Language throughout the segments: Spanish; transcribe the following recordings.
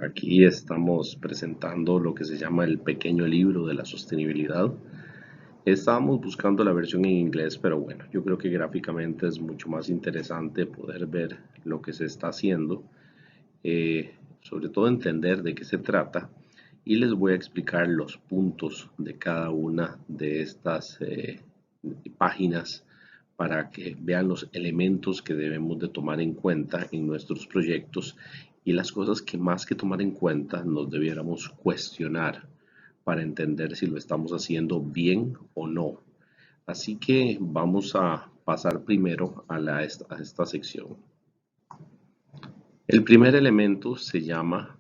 Aquí estamos presentando lo que se llama el pequeño libro de la sostenibilidad. Estábamos buscando la versión en inglés, pero bueno, yo creo que gráficamente es mucho más interesante poder ver lo que se está haciendo, sobre todo entender de qué se trata y les voy a explicar los puntos de cada una de estas páginas para que vean los elementos que debemos de tomar en cuenta en nuestros proyectos y las cosas que más que tomar en cuenta nos debiéramos cuestionar para entender si lo estamos haciendo bien o no. Así que vamos a pasar primero a esta sección. El primer elemento se llama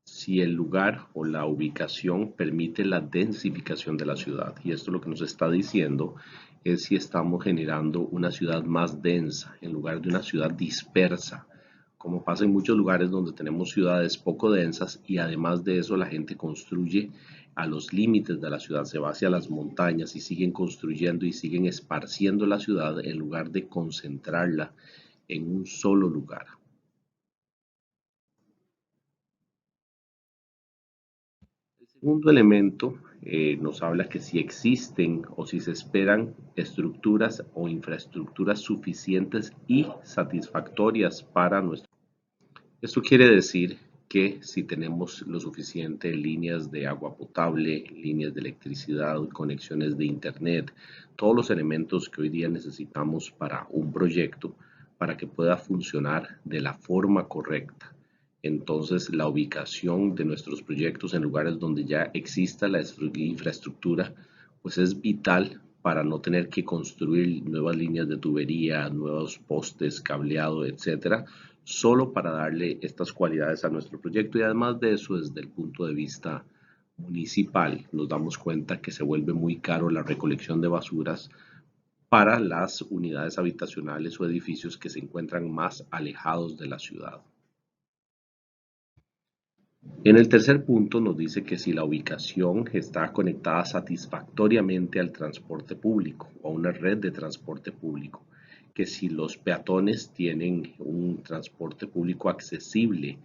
si el lugar o la ubicación permite la densificación de la ciudad. Y esto lo que nos está diciendo es si estamos generando una ciudad más densa en lugar de una ciudad dispersa, como pasa en muchos lugares donde tenemos ciudades poco densas y además de eso la gente construye a los límites de la ciudad, se va hacia las montañas y siguen construyendo y siguen esparciendo la ciudad en lugar de concentrarla en un solo lugar. El segundo elemento nos habla que si existen o si se esperan estructuras o infraestructuras suficientes y satisfactorias para nuestro. Esto quiere decir que si tenemos lo suficiente líneas de agua potable, líneas de electricidad, conexiones de internet, todos los elementos que hoy día necesitamos para un proyecto, para que pueda funcionar de la forma correcta. Entonces, la ubicación de nuestros proyectos en lugares donde ya exista la infraestructura, pues es vital para no tener que construir nuevas líneas de tubería, nuevos postes, cableado, etcétera, solo para darle estas cualidades a nuestro proyecto y además de eso, desde el punto de vista municipal, nos damos cuenta que se vuelve muy caro la recolección de basuras para las unidades habitacionales o edificios que se encuentran más alejados de la ciudad. En el tercer punto nos dice que si la ubicación está conectada satisfactoriamente al transporte público o a una red de transporte público, que si los peatones tienen un transporte público accesible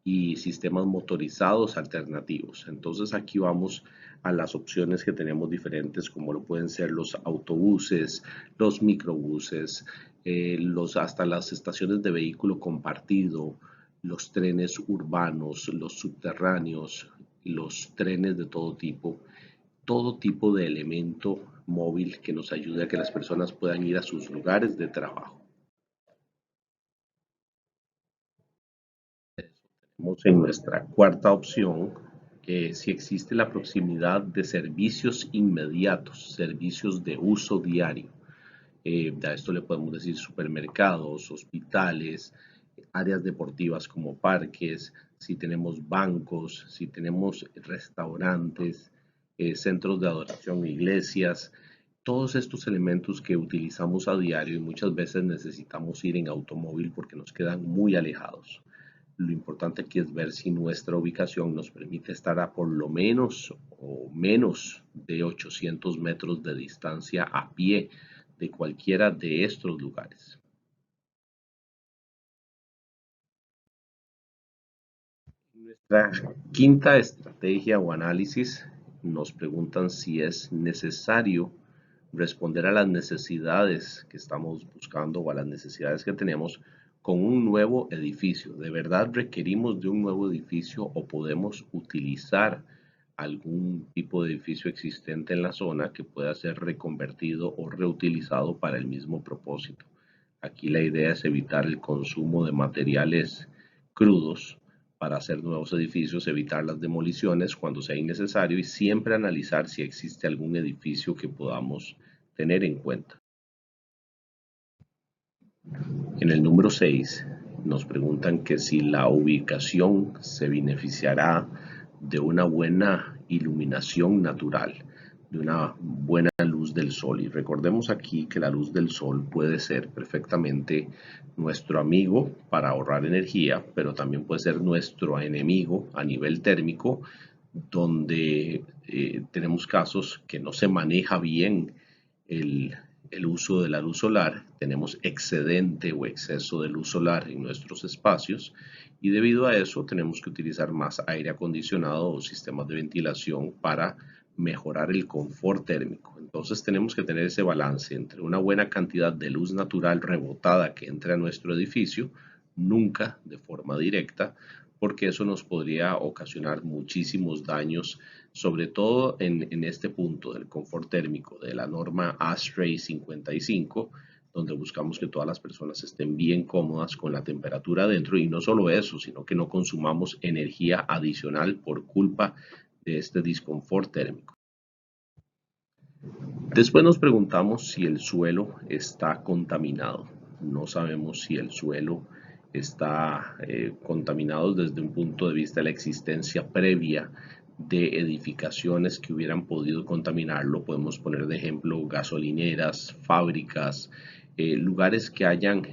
y sistemas motorizados alternativos. Entonces aquí vamos a las opciones que tenemos diferentes como lo pueden ser los autobuses, los microbuses, hasta las estaciones de vehículo compartido, los trenes urbanos, los subterráneos, los trenes de todo tipo de elemento móvil que nos ayude a que las personas puedan ir a sus lugares de trabajo. Tenemos en nuestra cuarta opción si existe la proximidad de servicios inmediatos, servicios de uso diario. A esto le podemos decir supermercados, hospitales, áreas deportivas como parques, si tenemos bancos, si tenemos restaurantes, centros de adoración, iglesias, todos estos elementos que utilizamos a diario y muchas veces necesitamos ir en automóvil porque nos quedan muy alejados. Lo importante aquí es ver si nuestra ubicación nos permite estar a por lo menos o menos de 800 metros de distancia a pie de cualquiera de estos lugares. Nuestra quinta estrategia o análisis nos preguntan si es necesario responder a las necesidades que estamos buscando o a las necesidades que tenemos con un nuevo edificio. ¿De verdad requerimos de un nuevo edificio o podemos utilizar algún tipo de edificio existente en la zona que pueda ser reconvertido o reutilizado para el mismo propósito? Aquí la idea es evitar el consumo de materiales crudos para hacer nuevos edificios, evitar las demoliciones cuando sea innecesario y siempre analizar si existe algún edificio que podamos tener en cuenta. En el número 6 nos preguntan que si la ubicación se beneficiará de una buena iluminación natural, de una buena luz del sol. Y recordemos aquí que la luz del sol puede ser perfectamente nuestro amigo para ahorrar energía, pero también puede ser nuestro enemigo a nivel térmico, donde tenemos casos que no se maneja bien el, el uso de la luz solar, tenemos excedente o exceso de luz solar en nuestros espacios y debido a eso tenemos que utilizar más aire acondicionado o sistemas de ventilación para mejorar el confort térmico. Entonces tenemos que tener ese balance entre una buena cantidad de luz natural rebotada que entre a nuestro edificio, nunca de forma directa, porque eso nos podría ocasionar muchísimos daños, sobre todo en este punto del confort térmico de la norma ASHRAE 55, donde buscamos que todas las personas estén bien cómodas con la temperatura adentro y no solo eso, sino que no consumamos energía adicional por culpa de este disconfort térmico. Después nos preguntamos si el suelo está contaminado. No sabemos si el suelo está contaminado desde un punto de vista de la existencia previa de edificaciones que hubieran podido contaminarlo. Podemos poner de ejemplo gasolineras, fábricas, lugares que hayan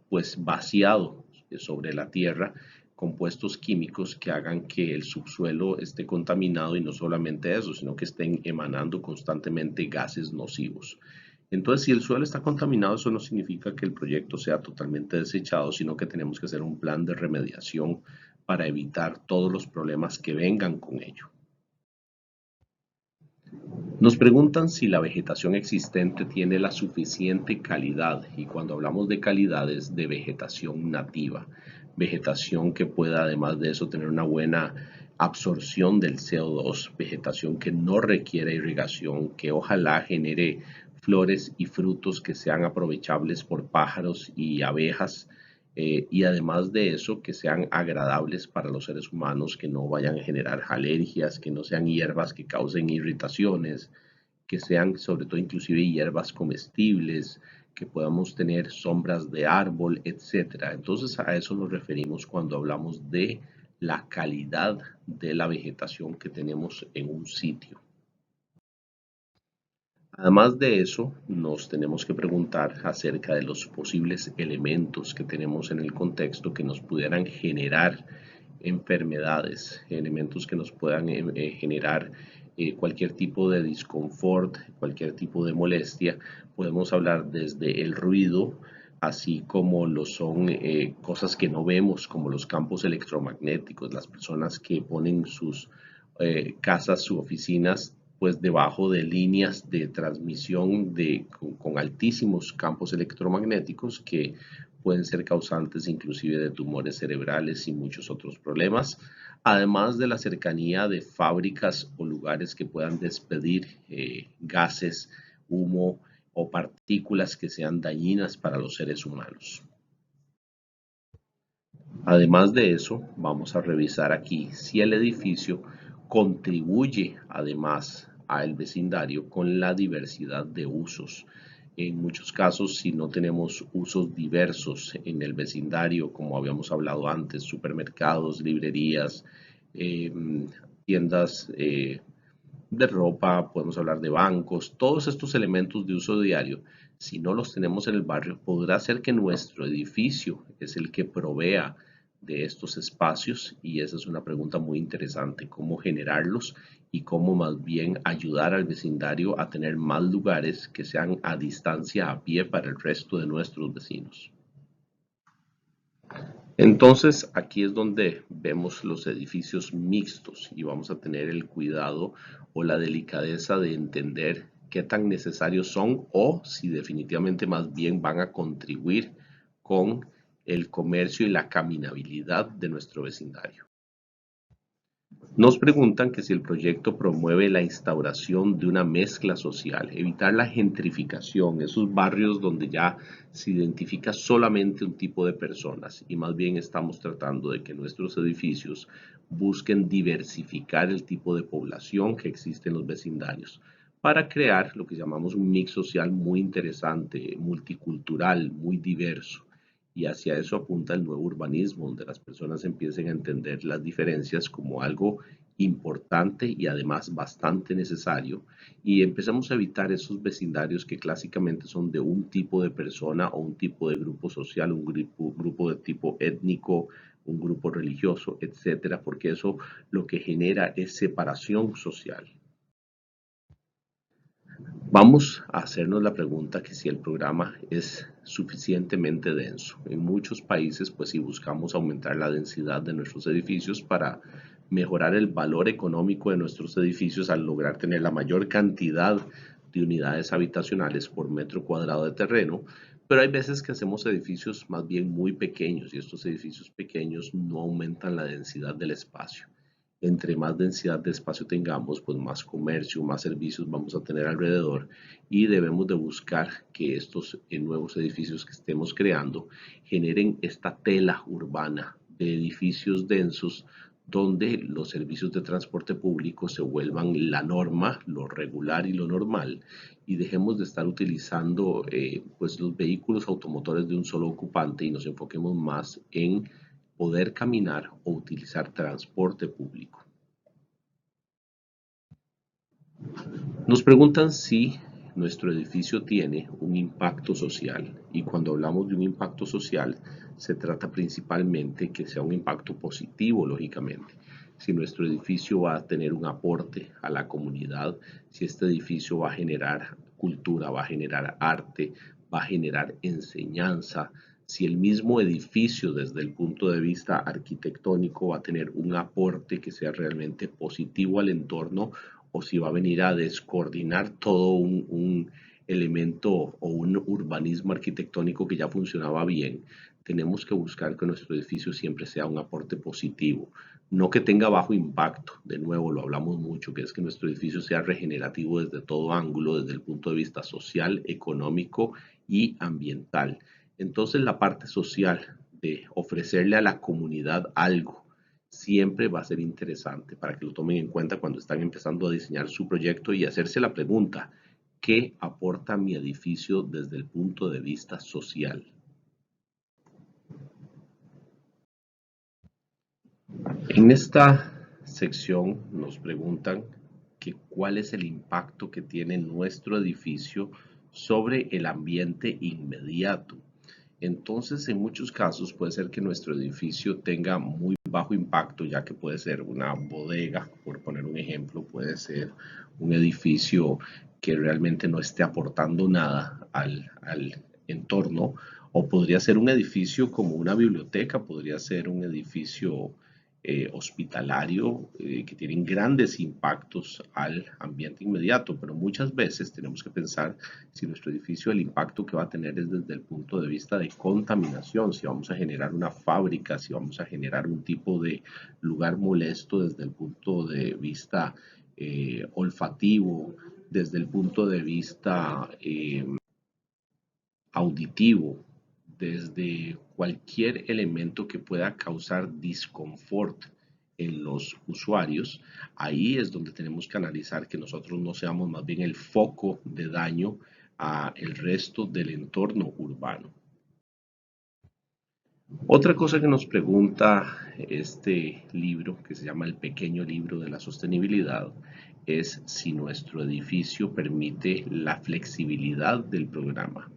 pues vaciado sobre la tierra compuestos químicos que hagan que el subsuelo esté contaminado y no solamente eso, sino que estén emanando constantemente gases nocivos. Entonces, si el suelo está contaminado, eso no significa que el proyecto sea totalmente desechado, sino que tenemos que hacer un plan de remediación para evitar todos los problemas que vengan con ello. Nos preguntan si la vegetación existente tiene la suficiente calidad, y cuando hablamos de calidad es de vegetación nativa, vegetación que pueda además de eso tener una buena absorción del CO2, vegetación que no requiere irrigación, que ojalá genere flores y frutos que sean aprovechables por pájaros y abejas, y además de eso que sean agradables para los seres humanos, que no vayan a generar alergias, que no sean hierbas que causen irritaciones, que sean sobre todo inclusive hierbas comestibles, que podamos tener sombras de árbol, etcétera. Entonces a eso nos referimos cuando hablamos de la calidad de la vegetación que tenemos en un sitio. Además de eso, nos tenemos que preguntar acerca de los posibles elementos que tenemos en el contexto que nos pudieran generar enfermedades, elementos que nos puedan generar cualquier tipo de disconfort, cualquier tipo de molestia. Podemos hablar desde el ruido, así como lo son cosas que no vemos, como los campos electromagnéticos, las personas que ponen sus casas, sus oficinas, pues debajo de líneas de transmisión con altísimos campos electromagnéticos que pueden ser causantes inclusive de tumores cerebrales y muchos otros problemas, además de la cercanía de fábricas o lugares que puedan despedir gases, humo o partículas que sean dañinas para los seres humanos. Además de eso, vamos a revisar aquí si el edificio contribuye además al vecindario con la diversidad de usos. En muchos casos, si no tenemos usos diversos en el vecindario, como habíamos hablado antes, supermercados, librerías, eh, tiendas de ropa, podemos hablar de bancos, todos estos elementos de uso diario, si no los tenemos en el barrio, podrá ser que nuestro edificio es el que provea de estos espacios y esa es una pregunta muy interesante, cómo generarlos y cómo más bien ayudar al vecindario a tener más lugares que sean a distancia a pie para el resto de nuestros vecinos. Entonces, aquí es donde vemos los edificios mixtos y vamos a tener el cuidado o la delicadeza de entender qué tan necesarios son o si definitivamente más bien van a contribuir con el comercio y la caminabilidad de nuestro vecindario. Nos preguntan que si el proyecto promueve la instauración de una mezcla social, evitar la gentrificación, esos barrios donde ya se identifica solamente un tipo de personas y más bien estamos tratando de que nuestros edificios busquen diversificar el tipo de población que existe en los vecindarios para crear lo que llamamos un mix social muy interesante, multicultural, muy diverso. Y hacia eso apunta el nuevo urbanismo, donde las personas empiecen a entender las diferencias como algo importante y además bastante necesario y empezamos a evitar esos vecindarios que clásicamente son de un tipo de persona o un tipo de grupo social, un grupo de tipo étnico, un grupo religioso, etcétera, porque eso lo que genera es separación social. Vamos a hacernos la pregunta que si el programa es suficientemente denso. En muchos países, pues si buscamos aumentar la densidad de nuestros edificios para mejorar el valor económico de nuestros edificios al lograr tener la mayor cantidad de unidades habitacionales por metro cuadrado de terreno, pero hay veces que hacemos edificios más bien muy pequeños y estos edificios pequeños no aumentan la densidad del espacio. Entre más densidad de espacio tengamos, pues más comercio, más servicios vamos a tener alrededor y debemos de buscar que estos nuevos edificios que estemos creando generen esta tela urbana de edificios densos donde los servicios de transporte público se vuelvan la norma, lo regular y lo normal, y dejemos de estar utilizando pues los vehículos automotores de un solo ocupante y nos enfoquemos más en poder caminar o utilizar transporte público. Nos preguntan si nuestro edificio tiene un impacto social, y cuando hablamos de un impacto social se trata principalmente que sea un impacto positivo, lógicamente. Si nuestro edificio va a tener un aporte a la comunidad, si este edificio va a generar cultura, va a generar arte, va a generar enseñanza, si el mismo edificio desde el punto de vista arquitectónico va a tener un aporte que sea realmente positivo al entorno, o si va a venir a descoordinar todo un elemento o un urbanismo arquitectónico que ya funcionaba bien. Tenemos que buscar que nuestro edificio siempre sea un aporte positivo, no que tenga bajo impacto. De nuevo, lo hablamos mucho, que es que nuestro edificio sea regenerativo desde todo ángulo, desde el punto de vista social, económico y ambiental. Entonces, la parte social de ofrecerle a la comunidad algo siempre va a ser interesante para que lo tomen en cuenta cuando están empezando a diseñar su proyecto y hacerse la pregunta: ¿qué aporta mi edificio desde el punto de vista social? En esta sección nos preguntan que cuál es el impacto que tiene nuestro edificio sobre el ambiente inmediato. Entonces, en muchos casos puede ser que nuestro edificio tenga muy bajo impacto, ya que puede ser una bodega, por poner un ejemplo, puede ser un edificio que realmente no esté aportando nada al entorno, o podría ser un edificio como una biblioteca, podría ser un edificio hospitalario, que tienen grandes impactos al ambiente inmediato, pero muchas veces tenemos que pensar si nuestro edificio, el impacto que va a tener es desde el punto de vista de contaminación, si vamos a generar una fábrica, si vamos a generar un tipo de lugar molesto desde el punto de vista olfativo, desde el punto de vista auditivo, desde cualquier elemento que pueda causar disconfort en los usuarios. Ahí es donde tenemos que analizar que nosotros no seamos más bien el foco de daño a el resto del entorno urbano. Otra cosa que nos pregunta este libro, que se llama El pequeño libro de la sostenibilidad, es si nuestro edificio permite la flexibilidad del programa,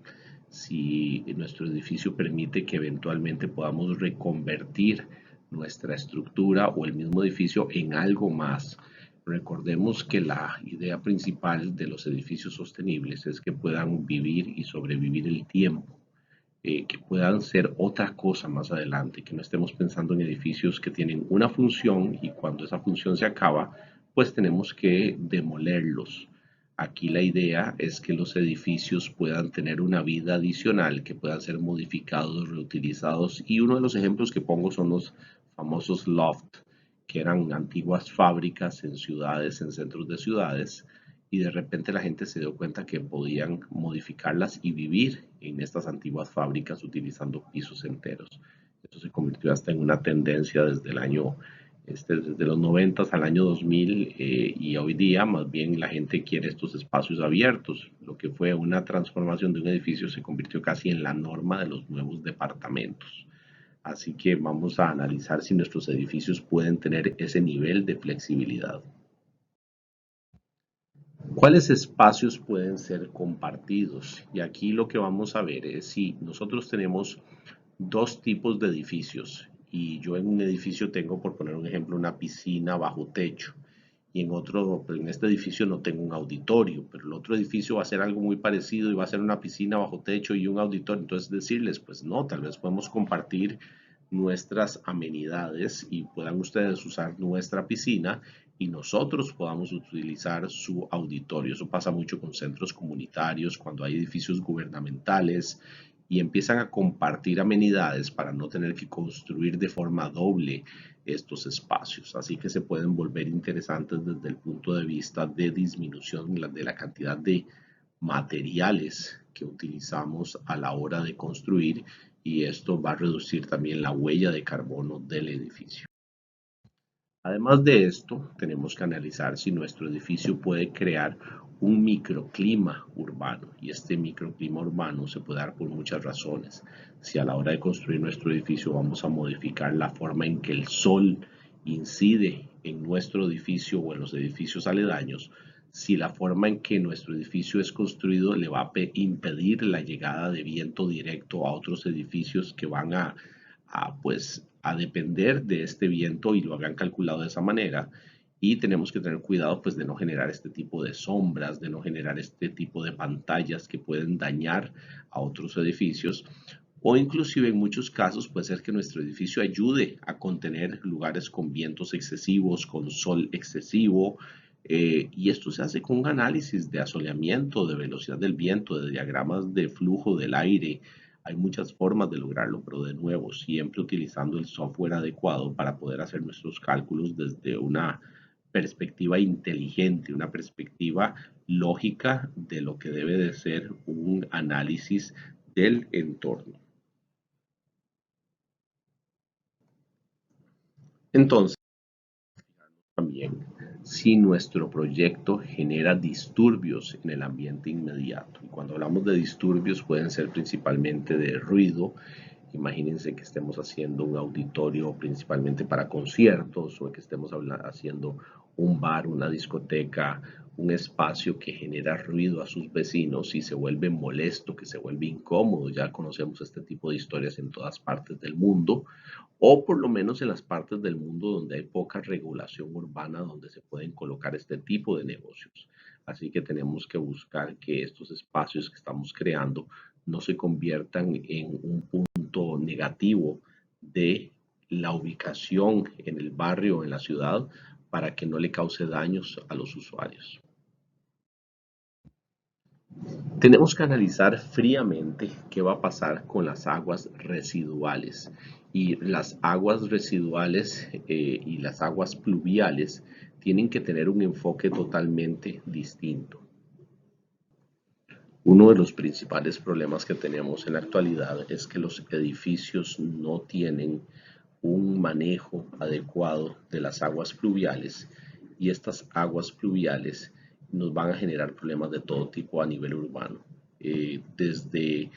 si nuestro edificio permite que eventualmente podamos reconvertir nuestra estructura o el mismo edificio en algo más. Recordemos que la idea principal de los edificios sostenibles es que puedan vivir y sobrevivir el tiempo, que puedan ser otra cosa más adelante, que no estemos pensando en edificios que tienen una función y cuando esa función se acaba, pues tenemos que demolerlos. Aquí la idea es que los edificios puedan tener una vida adicional, que puedan ser modificados, reutilizados, y uno de los ejemplos que pongo son los famosos loft, que eran antiguas fábricas en ciudades, en centros de ciudades, y de repente la gente se dio cuenta que podían modificarlas y vivir en estas antiguas fábricas utilizando pisos enteros. Esto se convirtió hasta en una tendencia desde el año, desde los 90 al año 2000, y hoy día más bien la gente quiere estos espacios abiertos. Lo que fue una transformación de un edificio se convirtió casi en la norma de los nuevos departamentos. Así que vamos a analizar si nuestros edificios pueden tener ese nivel de flexibilidad. ¿Cuáles espacios pueden ser compartidos? Y aquí lo que vamos a ver es si nosotros tenemos dos tipos de edificios y yo en un edificio tengo, por poner un ejemplo, una piscina bajo techo y en este edificio no tengo un auditorio, pero el otro edificio va a ser algo muy parecido y va a ser una piscina bajo techo y un auditorio. Entonces decirles, pues no, tal vez podemos compartir nuestras amenidades y puedan ustedes usar nuestra piscina y nosotros podamos utilizar su auditorio. Eso pasa mucho con centros comunitarios, cuando hay edificios gubernamentales y empiezan a compartir amenidades para no tener que construir de forma doble estos espacios. Así que se pueden volver interesantes desde el punto de vista de disminución de la cantidad de materiales que utilizamos a la hora de construir, y esto va a reducir también la huella de carbono del edificio. Además de esto, tenemos que analizar si nuestro edificio puede crear un microclima urbano, y este microclima urbano se puede dar por muchas razones. Si a la hora de construir nuestro edificio vamos a modificar la forma en que el sol incide en nuestro edificio o en los edificios aledaños, si la forma en que nuestro edificio es construido le va a impedir la llegada de viento directo a otros edificios que van pues, a depender de este viento y lo habrán calculado de esa manera. Y tenemos que tener cuidado pues de no generar este tipo de sombras, de no generar este tipo de pantallas que pueden dañar a otros edificios, o inclusive en muchos casos puede ser que nuestro edificio ayude a contener lugares con vientos excesivos, con sol excesivo, y esto se hace con un análisis de asoleamiento, de velocidad del viento, de diagramas de flujo del aire. Hay muchas formas de lograrlo, pero de nuevo, siempre utilizando el software adecuado para poder hacer nuestros cálculos desde una perspectiva inteligente, una perspectiva lógica de lo que debe de ser un análisis del entorno. Entonces, también si nuestro proyecto genera disturbios en el ambiente inmediato. Y cuando hablamos de disturbios pueden ser principalmente de ruido. Imagínense que estemos haciendo un auditorio principalmente para conciertos, o que estemos haciendo un bar, una discoteca, un espacio que genera ruido a sus vecinos y se vuelve molesto, que se vuelve incómodo. Ya conocemos este tipo de historias en todas partes del mundo, o por lo menos en las partes del mundo donde hay poca regulación urbana, donde se pueden colocar este tipo de negocios. Así que tenemos que buscar que estos espacios que estamos creando no se conviertan en un punto negativo de la ubicación en el barrio o en la ciudad, para que no le cause daños a los usuarios. Tenemos que analizar fríamente qué va a pasar con las aguas residuales. Y las aguas residuales y las aguas pluviales tienen que tener un enfoque totalmente distinto. Uno de los principales problemas que tenemos en la actualidad es que los edificios no tienen un manejo adecuado de las aguas pluviales, y estas aguas pluviales nos van a generar problemas de todo tipo a nivel urbano, desde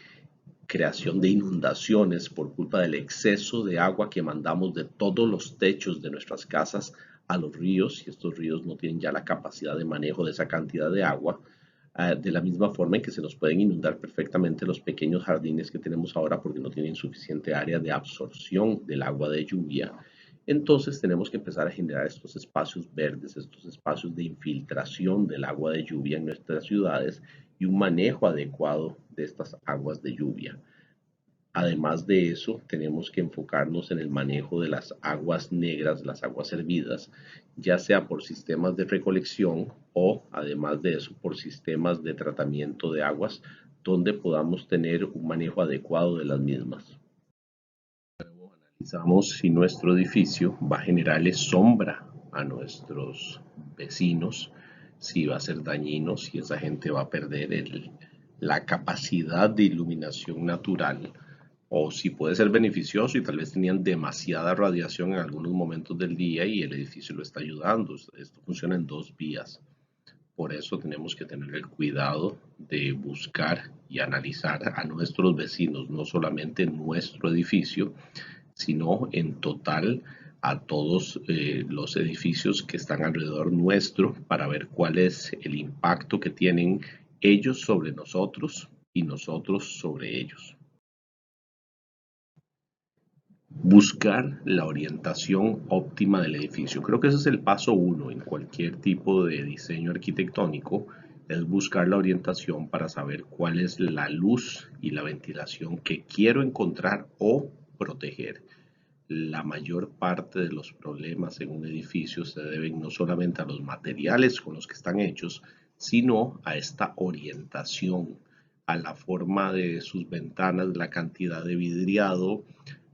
creación de inundaciones por culpa del exceso de agua que mandamos de todos los techos de nuestras casas a los ríos, y estos ríos no tienen ya la capacidad de manejo de esa cantidad de agua, de la misma forma en que se nos pueden inundar perfectamente los pequeños jardines que tenemos ahora porque no tienen suficiente área de absorción del agua de lluvia. Entonces tenemos que empezar a generar estos espacios verdes, estos espacios de infiltración del agua de lluvia en nuestras ciudades, y un manejo adecuado de estas aguas de lluvia. Además de eso, tenemos que enfocarnos en el manejo de las aguas negras, las aguas hervidas, ya sea por sistemas de recolección o, además de eso, por sistemas de tratamiento de aguas, donde podamos tener un manejo adecuado de las mismas. Analizamos si nuestro edificio va a generarle sombra a nuestros vecinos, si va a ser dañino, si esa gente va a perder la capacidad de iluminación natural, o si puede ser beneficioso y tal vez tenían demasiada radiación en algunos momentos del día y el edificio lo está ayudando. Esto funciona en dos vías. Por eso tenemos que tener el cuidado de buscar y analizar a nuestros vecinos, no solamente en nuestro edificio, sino en total a todos los edificios que están alrededor nuestro, para ver cuál es el impacto que tienen ellos sobre nosotros y nosotros sobre ellos. Buscar la orientación óptima del edificio. Creo que ese es el paso uno en cualquier tipo de diseño arquitectónico, es buscar la orientación para saber cuál es la luz y la ventilación que quiero encontrar o proteger. La mayor parte de los problemas en un edificio se deben no solamente a los materiales con los que están hechos, sino a esta orientación, a la forma de sus ventanas, la cantidad de vidriado,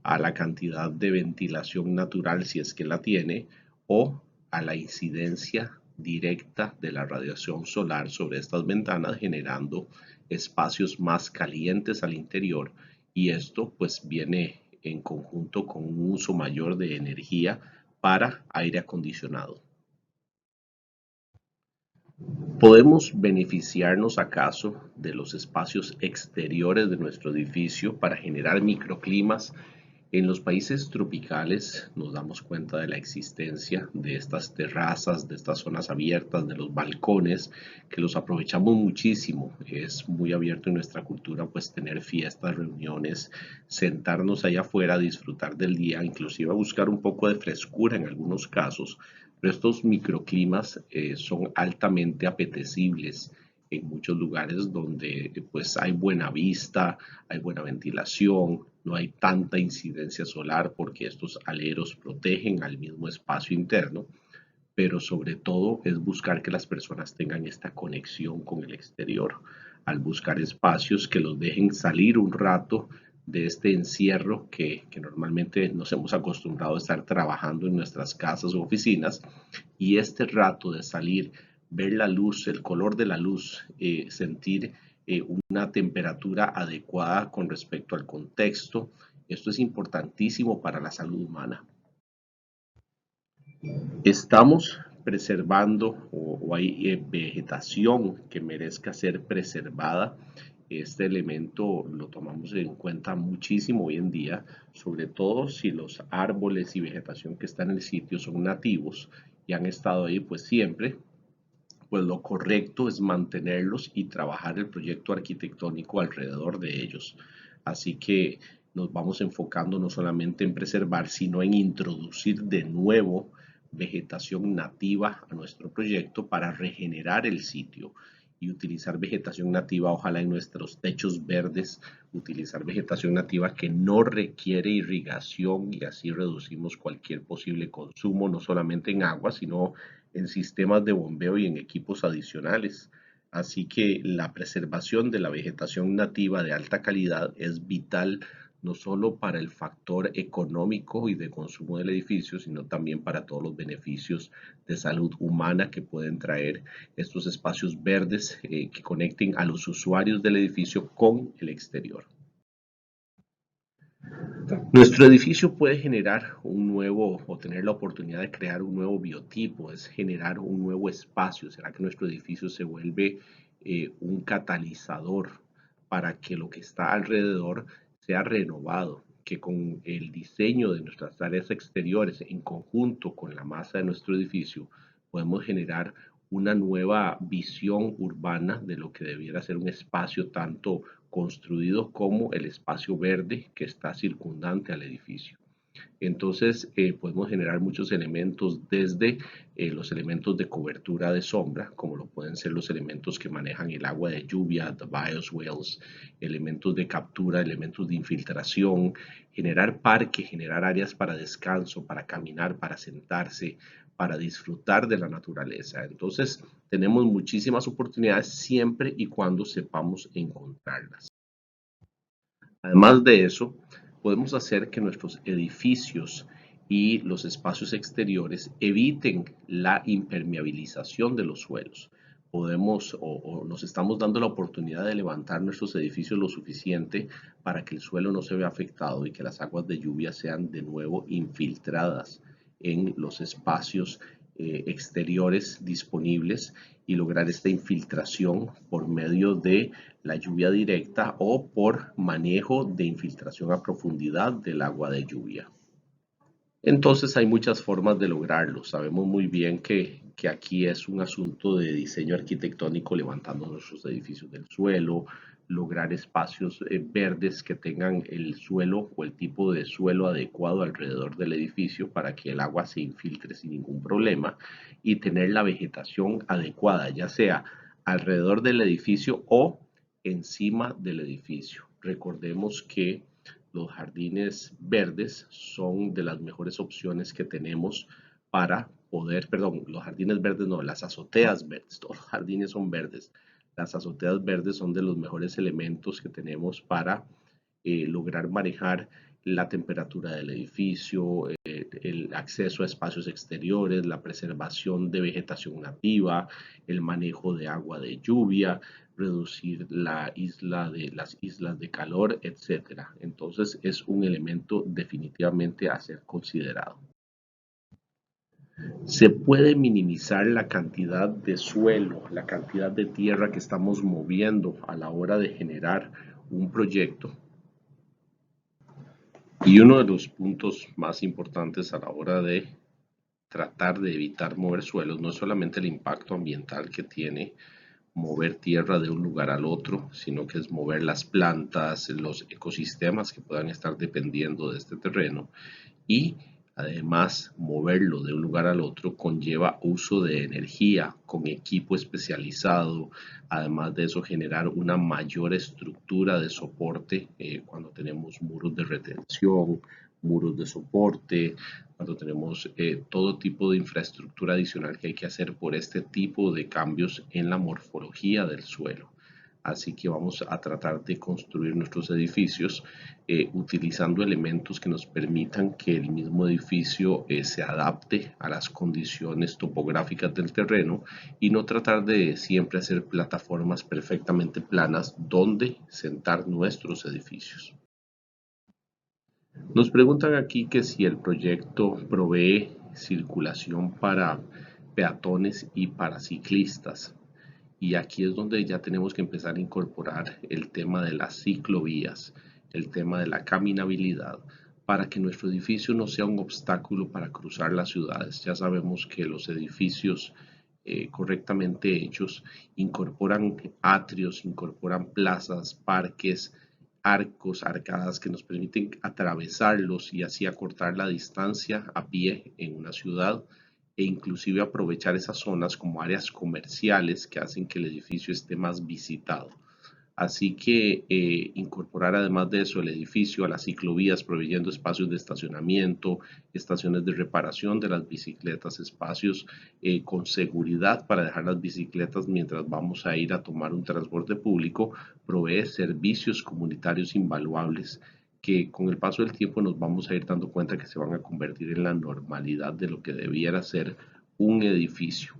a la cantidad de ventilación natural si es que la tiene, o a la incidencia directa de la radiación solar sobre estas ventanas, generando espacios más calientes al interior, y esto pues viene en conjunto con un uso mayor de energía para aire acondicionado. ¿Podemos beneficiarnos acaso de los espacios exteriores de nuestro edificio para generar microclimas? En los países tropicales nos damos cuenta de la existencia de estas terrazas, de estas zonas abiertas, de los balcones, que los aprovechamos muchísimo. Es muy abierto en nuestra cultura pues tener fiestas, reuniones, sentarnos allá afuera, disfrutar del día, inclusive buscar un poco de frescura en algunos casos. Pero estos microclimas son altamente apetecibles en muchos lugares donde pues hay buena vista, hay buena ventilación, no hay tanta incidencia solar porque estos aleros protegen al mismo espacio interno, pero sobre todo es buscar que las personas tengan esta conexión con el exterior, al buscar espacios que los dejen salir un rato de este encierro que normalmente nos hemos acostumbrado a estar trabajando en nuestras casas o oficinas, y este rato de salir, ver la luz, el color de la luz, sentir una temperatura adecuada con respecto al contexto, esto es importantísimo para la salud humana. Estamos preservando o hay vegetación que merezca ser preservada. Este elemento lo tomamos en cuenta muchísimo hoy en día, sobre todo si los árboles y vegetación que están en el sitio son nativos y han estado ahí pues siempre, pues lo correcto es mantenerlos y trabajar el proyecto arquitectónico alrededor de ellos. Así que nos vamos enfocando no solamente en preservar, sino en introducir de nuevo vegetación nativa a nuestro proyecto para regenerar el sitio y utilizar vegetación nativa, ojalá en nuestros techos verdes, utilizar vegetación nativa que no requiere irrigación, y así reducimos cualquier posible consumo, no solamente en agua, sino en sistemas de bombeo y en equipos adicionales. Así que la preservación de la vegetación nativa de alta calidad es vital no solo para el factor económico y de consumo del edificio, sino también para todos los beneficios de salud humana que pueden traer estos espacios verdes que conecten a los usuarios del edificio con el exterior. Nuestro edificio puede generar un nuevo o tener la oportunidad de crear un nuevo biotipo, es generar un nuevo espacio. ¿Será que nuestro edificio se vuelve un catalizador para que lo que está alrededor sea renovado? Que con el diseño de nuestras áreas exteriores en conjunto con la masa de nuestro edificio podemos generar una nueva visión urbana de lo que debiera ser un espacio tanto construido como el espacio verde que está circundante al edificio. Entonces podemos generar muchos elementos desde los elementos de cobertura de sombra, como lo pueden ser los elementos que manejan el agua de lluvia, the bioswales, elementos de captura, elementos de infiltración, generar parque, generar áreas para descanso, para caminar, para sentarse, para disfrutar de la naturaleza. Entonces tenemos muchísimas oportunidades siempre y cuando sepamos encontrarlas. Además de eso, podemos hacer que nuestros edificios y los espacios exteriores eviten la impermeabilización de los suelos. Podemos o nos estamos dando la oportunidad de levantar nuestros edificios lo suficiente para que el suelo no se vea afectado y que las aguas de lluvia sean de nuevo infiltradas en los espacios exteriores disponibles, y lograr esta infiltración por medio de la lluvia directa o por manejo de infiltración a profundidad del agua de lluvia. Entonces hay muchas formas de lograrlo. Sabemos muy bien que aquí es un asunto de diseño arquitectónico, levantando nuestros edificios del suelo, lograr espacios verdes que tengan el suelo o el tipo de suelo adecuado alrededor del edificio para que el agua se infiltre sin ningún problema y tener la vegetación adecuada, ya sea alrededor del edificio o encima del edificio. Recordemos que los jardines verdes son de las mejores opciones que tenemos para poder, perdón, los jardines verdes no, las azoteas verdes, todos los jardines son verdes. Las azoteas verdes son de los mejores elementos que tenemos para lograr manejar la temperatura del edificio, el acceso a espacios exteriores, la preservación de vegetación nativa, el manejo de agua de lluvia, reducir las islas de calor, etcétera. Entonces es un elemento definitivamente a ser considerado. Se puede minimizar la cantidad de suelo, la cantidad de tierra que estamos moviendo a la hora de generar un proyecto. Y uno de los puntos más importantes a la hora de tratar de evitar mover suelos no es solamente el impacto ambiental que tiene mover tierra de un lugar al otro, sino que es mover las plantas, los ecosistemas que puedan estar dependiendo de este terreno y además moverlo de un lugar al otro conlleva uso de energía con equipo especializado, además de eso generar una mayor estructura de soporte cuando tenemos muros de retención, muros de soporte, cuando tenemos todo tipo de infraestructura adicional que hay que hacer por este tipo de cambios en la morfología del suelo. Así que vamos a tratar de construir nuestros edificios utilizando elementos que nos permitan que el mismo edificio se adapte a las condiciones topográficas del terreno y no tratar de siempre hacer plataformas perfectamente planas donde sentar nuestros edificios. Nos preguntan aquí que si el proyecto provee circulación para peatones y para ciclistas. Y aquí es donde ya tenemos que empezar a incorporar el tema de las ciclovías, el tema de la caminabilidad, para que nuestro edificio no sea un obstáculo para cruzar las ciudades. Ya sabemos que los edificios correctamente hechos incorporan atrios, incorporan plazas, parques, arcos, arcadas que nos permiten atravesarlos y así acortar la distancia a pie en una ciudad e inclusive aprovechar esas zonas como áreas comerciales que hacen que el edificio esté más visitado. Así que incorporar además de eso el edificio a las ciclovías, proveyendo espacios de estacionamiento, estaciones de reparación de las bicicletas, espacios con seguridad para dejar las bicicletas mientras vamos a ir a tomar un transporte público, provee servicios comunitarios invaluables que con el paso del tiempo nos vamos a ir dando cuenta que se van a convertir en la normalidad de lo que debiera ser un edificio.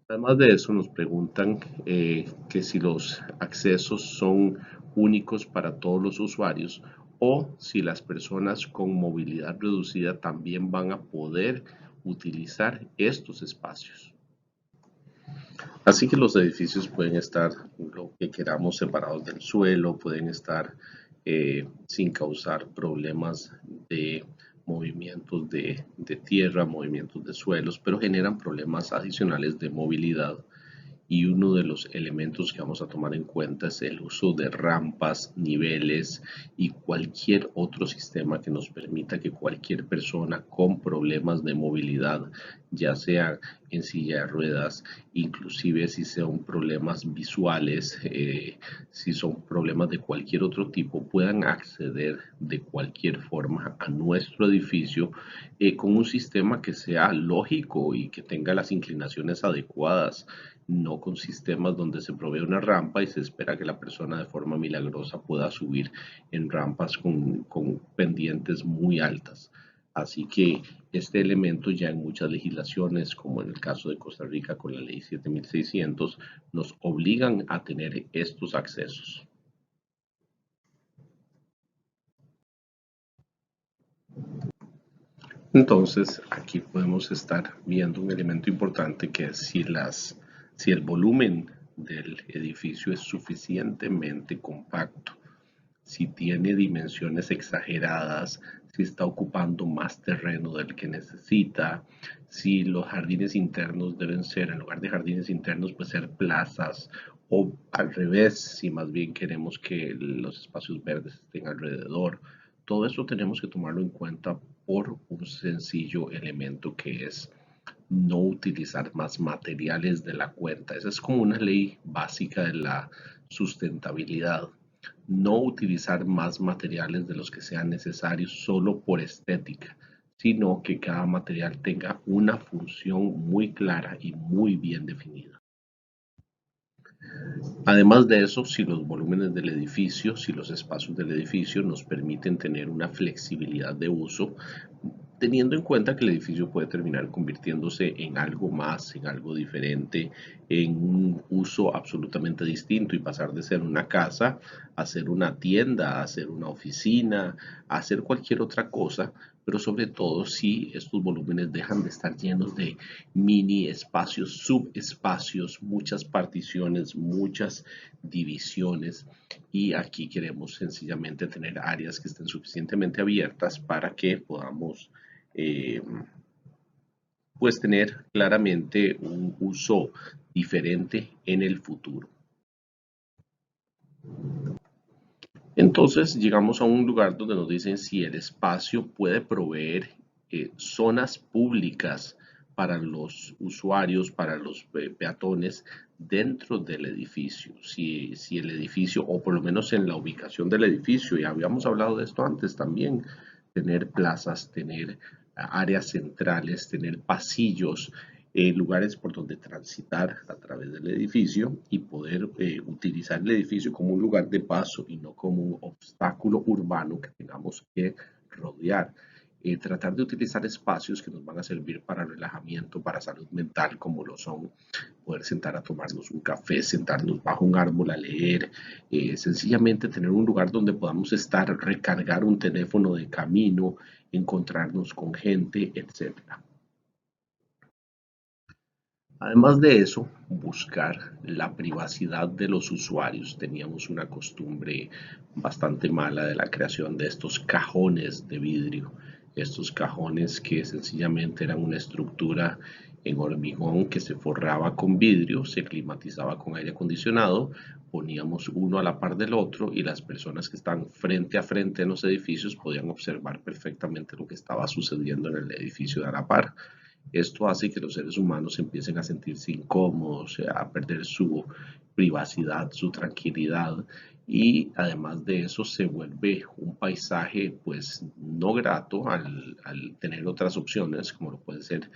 Además de eso, nos preguntan que si los accesos son únicos para todos los usuarios o si las personas con movilidad reducida también van a poder utilizar estos espacios. Así que los edificios pueden estar lo que queramos separados del suelo, pueden estar sin causar problemas de movimientos de tierra, movimientos de suelos, pero generan problemas adicionales de movilidad y uno de los elementos que vamos a tomar en cuenta es el uso de rampas, niveles y cualquier otro sistema que nos permita que cualquier persona con problemas de movilidad, ya sea en silla de ruedas, inclusive si son problemas visuales, si son problemas de cualquier otro tipo, puedan acceder de cualquier forma a nuestro edificio con un sistema que sea lógico y que tenga las inclinaciones adecuadas, no con sistemas donde se provee una rampa y se espera que la persona de forma milagrosa pueda subir en rampas con pendientes muy altas. Así que este elemento ya en muchas legislaciones, como en el caso de Costa Rica con la ley 7600, nos obligan a tener estos accesos. Entonces, aquí podemos estar viendo un elemento importante que es si el volumen del edificio es suficientemente compacto, si tiene dimensiones exageradas, si está ocupando más terreno del que necesita, si los jardines internos deben ser, en lugar de jardines internos, pues ser plazas, o al revés, si más bien queremos que los espacios verdes estén alrededor. Todo eso tenemos que tomarlo en cuenta por un sencillo elemento que es no utilizar más materiales de la cuenta. Esa es como una ley básica de la sustentabilidad. No utilizar más materiales de los que sean necesarios solo por estética, sino que cada material tenga una función muy clara y muy bien definida. Además de eso, si los volúmenes del edificio, si los espacios del edificio nos permiten tener una flexibilidad de uso, teniendo en cuenta que el edificio puede terminar convirtiéndose en algo más, en algo diferente, en un uso absolutamente distinto y pasar de ser una casa a ser una tienda, a ser una oficina, a ser cualquier otra cosa, pero sobre todo si estos volúmenes dejan de estar llenos de mini espacios, subespacios, muchas particiones, muchas divisiones, y aquí queremos sencillamente tener áreas que estén suficientemente abiertas para que podamos eh, pues tener claramente un uso diferente en el futuro. Entonces llegamos a un lugar donde nos dicen si el espacio puede proveer zonas públicas para los usuarios, para los peatones dentro del edificio. Si el edificio, o por lo menos en la ubicación del edificio, y habíamos hablado de esto antes también, tener plazas, tener áreas centrales, tener pasillos, lugares por donde transitar a través del edificio y poder utilizar el edificio como un lugar de paso y no como un obstáculo urbano que tengamos que rodear. Tratar de utilizar espacios que nos van a servir para relajamiento, para salud mental, como lo son poder sentar a tomarnos un café, sentarnos bajo un árbol a leer, sencillamente tener un lugar donde podamos estar, recargar un teléfono de camino, encontrarnos con gente, etcétera. Además de eso, buscar la privacidad de los usuarios. Teníamos una costumbre bastante mala de la creación de estos cajones de vidrio, estos cajones que sencillamente eran una estructura en hormigón que se forraba con vidrio, se climatizaba con aire acondicionado, poníamos uno a la par del otro y las personas que están frente a frente en los edificios podían observar perfectamente lo que estaba sucediendo en el edificio de a la par. Esto hace que los seres humanos empiecen a sentirse incómodos, a perder su privacidad, su tranquilidad, y además de eso se vuelve un paisaje pues no grato al tener otras opciones como lo pueden ser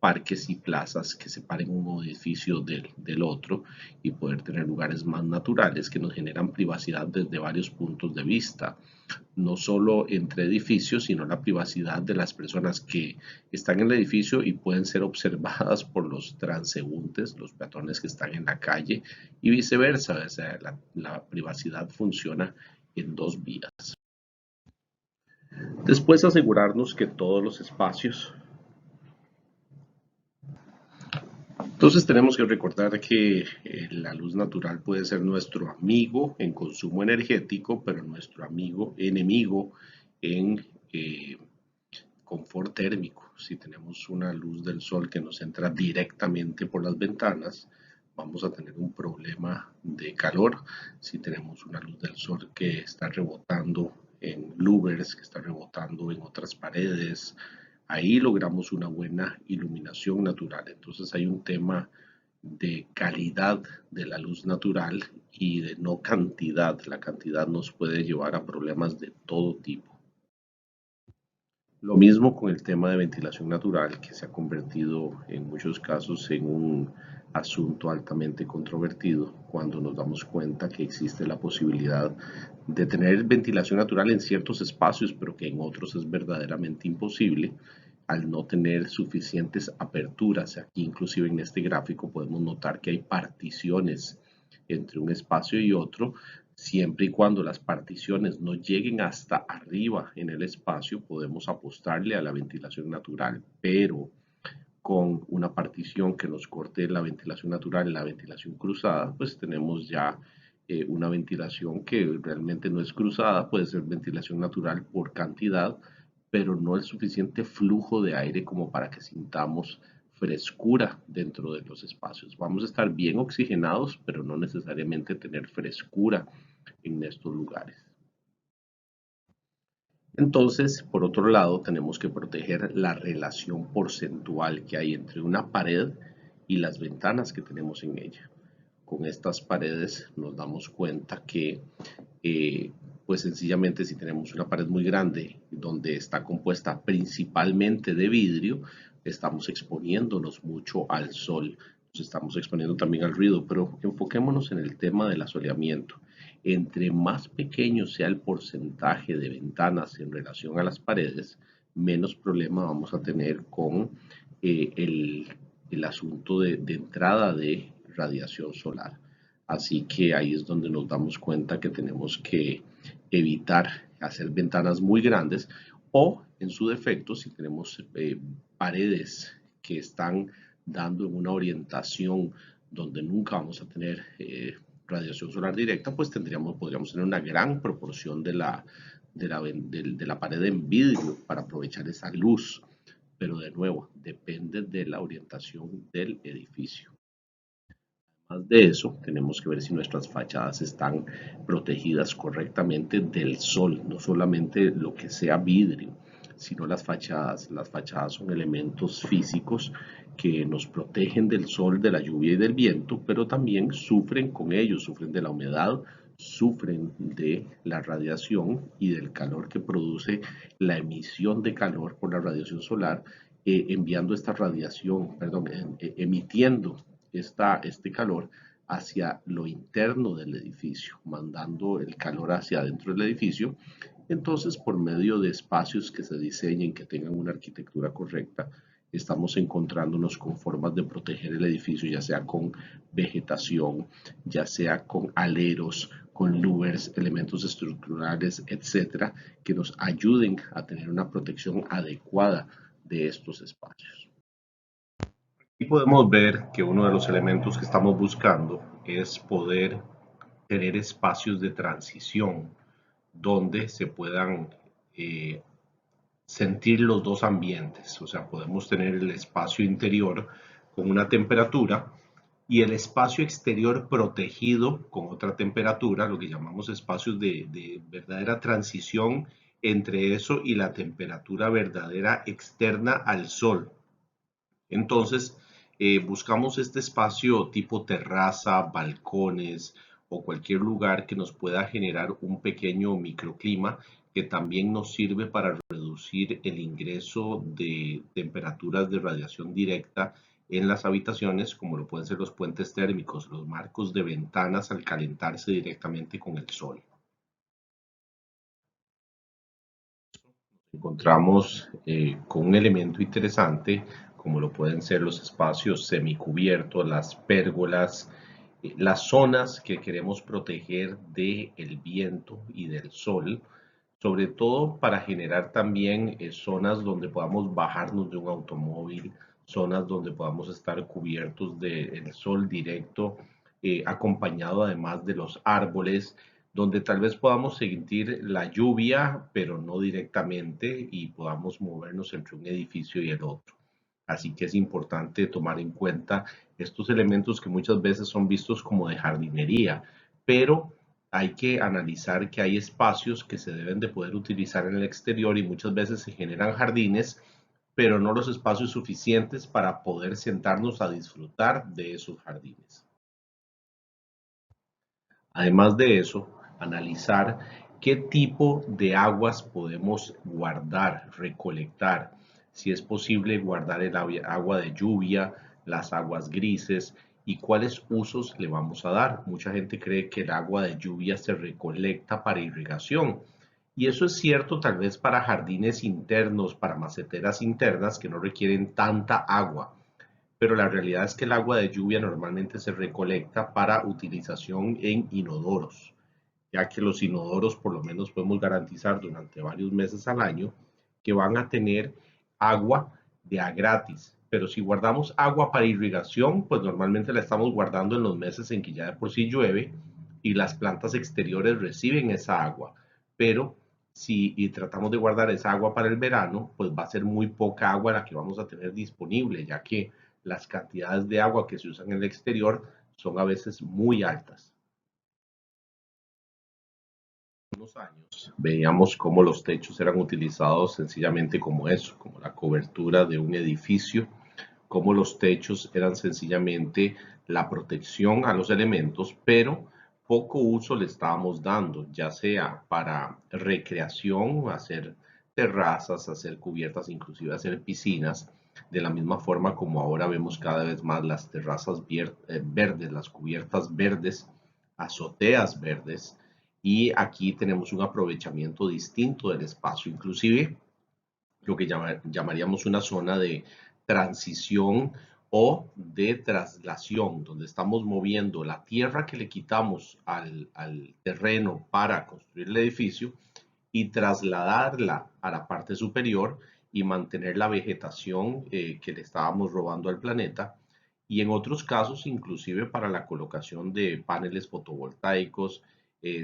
parques y plazas que separen un edificio del otro y poder tener lugares más naturales que nos generan privacidad desde varios puntos de vista, no solo entre edificios, sino la privacidad de las personas que están en el edificio y pueden ser observadas por los transeúntes, los peatones que están en la calle, y viceversa. O sea, la privacidad funciona en dos vías. Después asegurarnos que todos los espacios. Entonces tenemos que recordar que la luz natural puede ser nuestro amigo en consumo energético, pero nuestro amigo enemigo en confort térmico. Si tenemos una luz del sol que nos entra directamente por las ventanas, vamos a tener un problema de calor. Si tenemos una luz del sol que está rebotando en louvers, que está rebotando en otras paredes, ahí logramos una buena iluminación natural. Entonces hay un tema de calidad de la luz natural y de no cantidad. La cantidad nos puede llevar a problemas de todo tipo. Lo mismo con el tema de ventilación natural, que se ha convertido en muchos casos en un asunto altamente controvertido cuando nos damos cuenta que existe la posibilidad de tener ventilación natural en ciertos espacios, pero que en otros es verdaderamente imposible al no tener suficientes aperturas. Aquí inclusive en este gráfico podemos notar que hay particiones entre un espacio y otro. Siempre y cuando las particiones no lleguen hasta arriba en el espacio, podemos apostarle a la ventilación natural, pero con una partición que nos corte la ventilación natural y la ventilación cruzada, pues tenemos ya una ventilación que realmente no es cruzada, puede ser ventilación natural por cantidad, pero no el suficiente flujo de aire como para que sintamos frescura dentro de los espacios. Vamos a estar bien oxigenados, pero no necesariamente tener frescura en estos lugares. Entonces, por otro lado, tenemos que proteger la relación porcentual que hay entre una pared y las ventanas que tenemos en ella. Con estas paredes nos damos cuenta que, pues sencillamente si tenemos una pared muy grande donde está compuesta principalmente de vidrio, estamos exponiéndonos mucho al sol, nos estamos exponiendo también al ruido, pero enfoquémonos en el tema del asoleamiento. Entre más pequeño sea el porcentaje de ventanas en relación a las paredes, menos problema vamos a tener con el asunto de entrada de radiación solar. Así que ahí es donde nos damos cuenta que tenemos que evitar hacer ventanas muy grandes o, en su defecto, si tenemos paredes que están dando en una orientación donde nunca vamos a tener radiación solar directa, pues podríamos tener una gran proporción de la pared en vidrio para aprovechar esa luz. Pero de nuevo, depende de la orientación del edificio. Además de eso, tenemos que ver si nuestras fachadas están protegidas correctamente del sol, no solamente lo que sea vidrio, sino las fachadas. Las fachadas son elementos físicos que nos protegen del sol, de la lluvia y del viento, pero también sufren con ellos, sufren de la humedad, sufren de la radiación y del calor que produce la emisión de calor por la radiación solar, enviando esta radiación, perdón, emitiendo este calor hacia lo interno del edificio, mandando el calor hacia adentro del edificio. Entonces, por medio de espacios que se diseñen, que tengan una arquitectura correcta, estamos encontrándonos con formas de proteger el edificio, ya sea con vegetación, ya sea con aleros, con louvers, elementos estructurales, etcétera, que nos ayuden a tener una protección adecuada de estos espacios. Y podemos ver que uno de los elementos que estamos buscando es poder tener espacios de transición donde se puedan sentir los dos ambientes. O sea, podemos tener el espacio interior con una temperatura y el espacio exterior protegido con otra temperatura, lo que llamamos espacios de verdadera transición entre eso y la temperatura verdadera externa al sol. Entonces, buscamos este espacio tipo terraza, balcones o cualquier lugar que nos pueda generar un pequeño microclima que también nos sirve para reducir el ingreso de temperaturas de radiación directa en las habitaciones, como lo pueden ser los puentes térmicos, los marcos de ventanas al calentarse directamente con el sol. Encontramos con un elemento interesante como lo pueden ser los espacios semicubiertos, las pérgolas, las zonas que queremos proteger del viento y del sol, sobre todo para generar también zonas donde podamos bajarnos de un automóvil, zonas donde podamos estar cubiertos del sol directo, acompañado además de los árboles, donde tal vez podamos sentir la lluvia, pero no directamente, y podamos movernos entre un edificio y el otro. Así que es importante tomar en cuenta estos elementos que muchas veces son vistos como de jardinería, pero hay que analizar que hay espacios que se deben de poder utilizar en el exterior y muchas veces se generan jardines, pero no los espacios suficientes para poder sentarnos a disfrutar de esos jardines. Además de eso, analizar qué tipo de aguas podemos guardar, recolectar. Si es posible guardar el agua de lluvia, las aguas grises y cuáles usos le vamos a dar. Mucha gente cree que el agua de lluvia se recolecta para irrigación. Y eso es cierto tal vez para jardines internos, para maceteras internas que no requieren tanta agua, pero la realidad es que el agua de lluvia normalmente se recolecta para utilización en inodoros, ya que los inodoros por lo menos podemos garantizar durante varios meses al año que van a tener agua de a gratis. Pero si guardamos agua para irrigación, pues normalmente la estamos guardando en los meses en que ya de por sí llueve y las plantas exteriores reciben esa agua, pero si tratamos de guardar esa agua para el verano, pues va a ser muy poca agua la que vamos a tener disponible, ya que las cantidades de agua que se usan en el exterior son a veces muy altas. Unos años veíamos cómo los techos eran utilizados sencillamente como eso, como la cobertura de un edificio, cómo los techos eran sencillamente la protección a los elementos, pero poco uso le estábamos dando, ya sea para recreación, hacer terrazas, hacer cubiertas, inclusive hacer piscinas, de la misma forma como ahora vemos cada vez más las terrazas verdes, las cubiertas verdes, azoteas verdes, y aquí tenemos un aprovechamiento distinto del espacio, inclusive lo que llamaríamos una zona de transición o de traslación, donde estamos moviendo la tierra que le quitamos al terreno para construir el edificio y trasladarla a la parte superior y mantener la vegetación que le estábamos robando al planeta. Y en otros casos, inclusive para la colocación de paneles fotovoltaicos,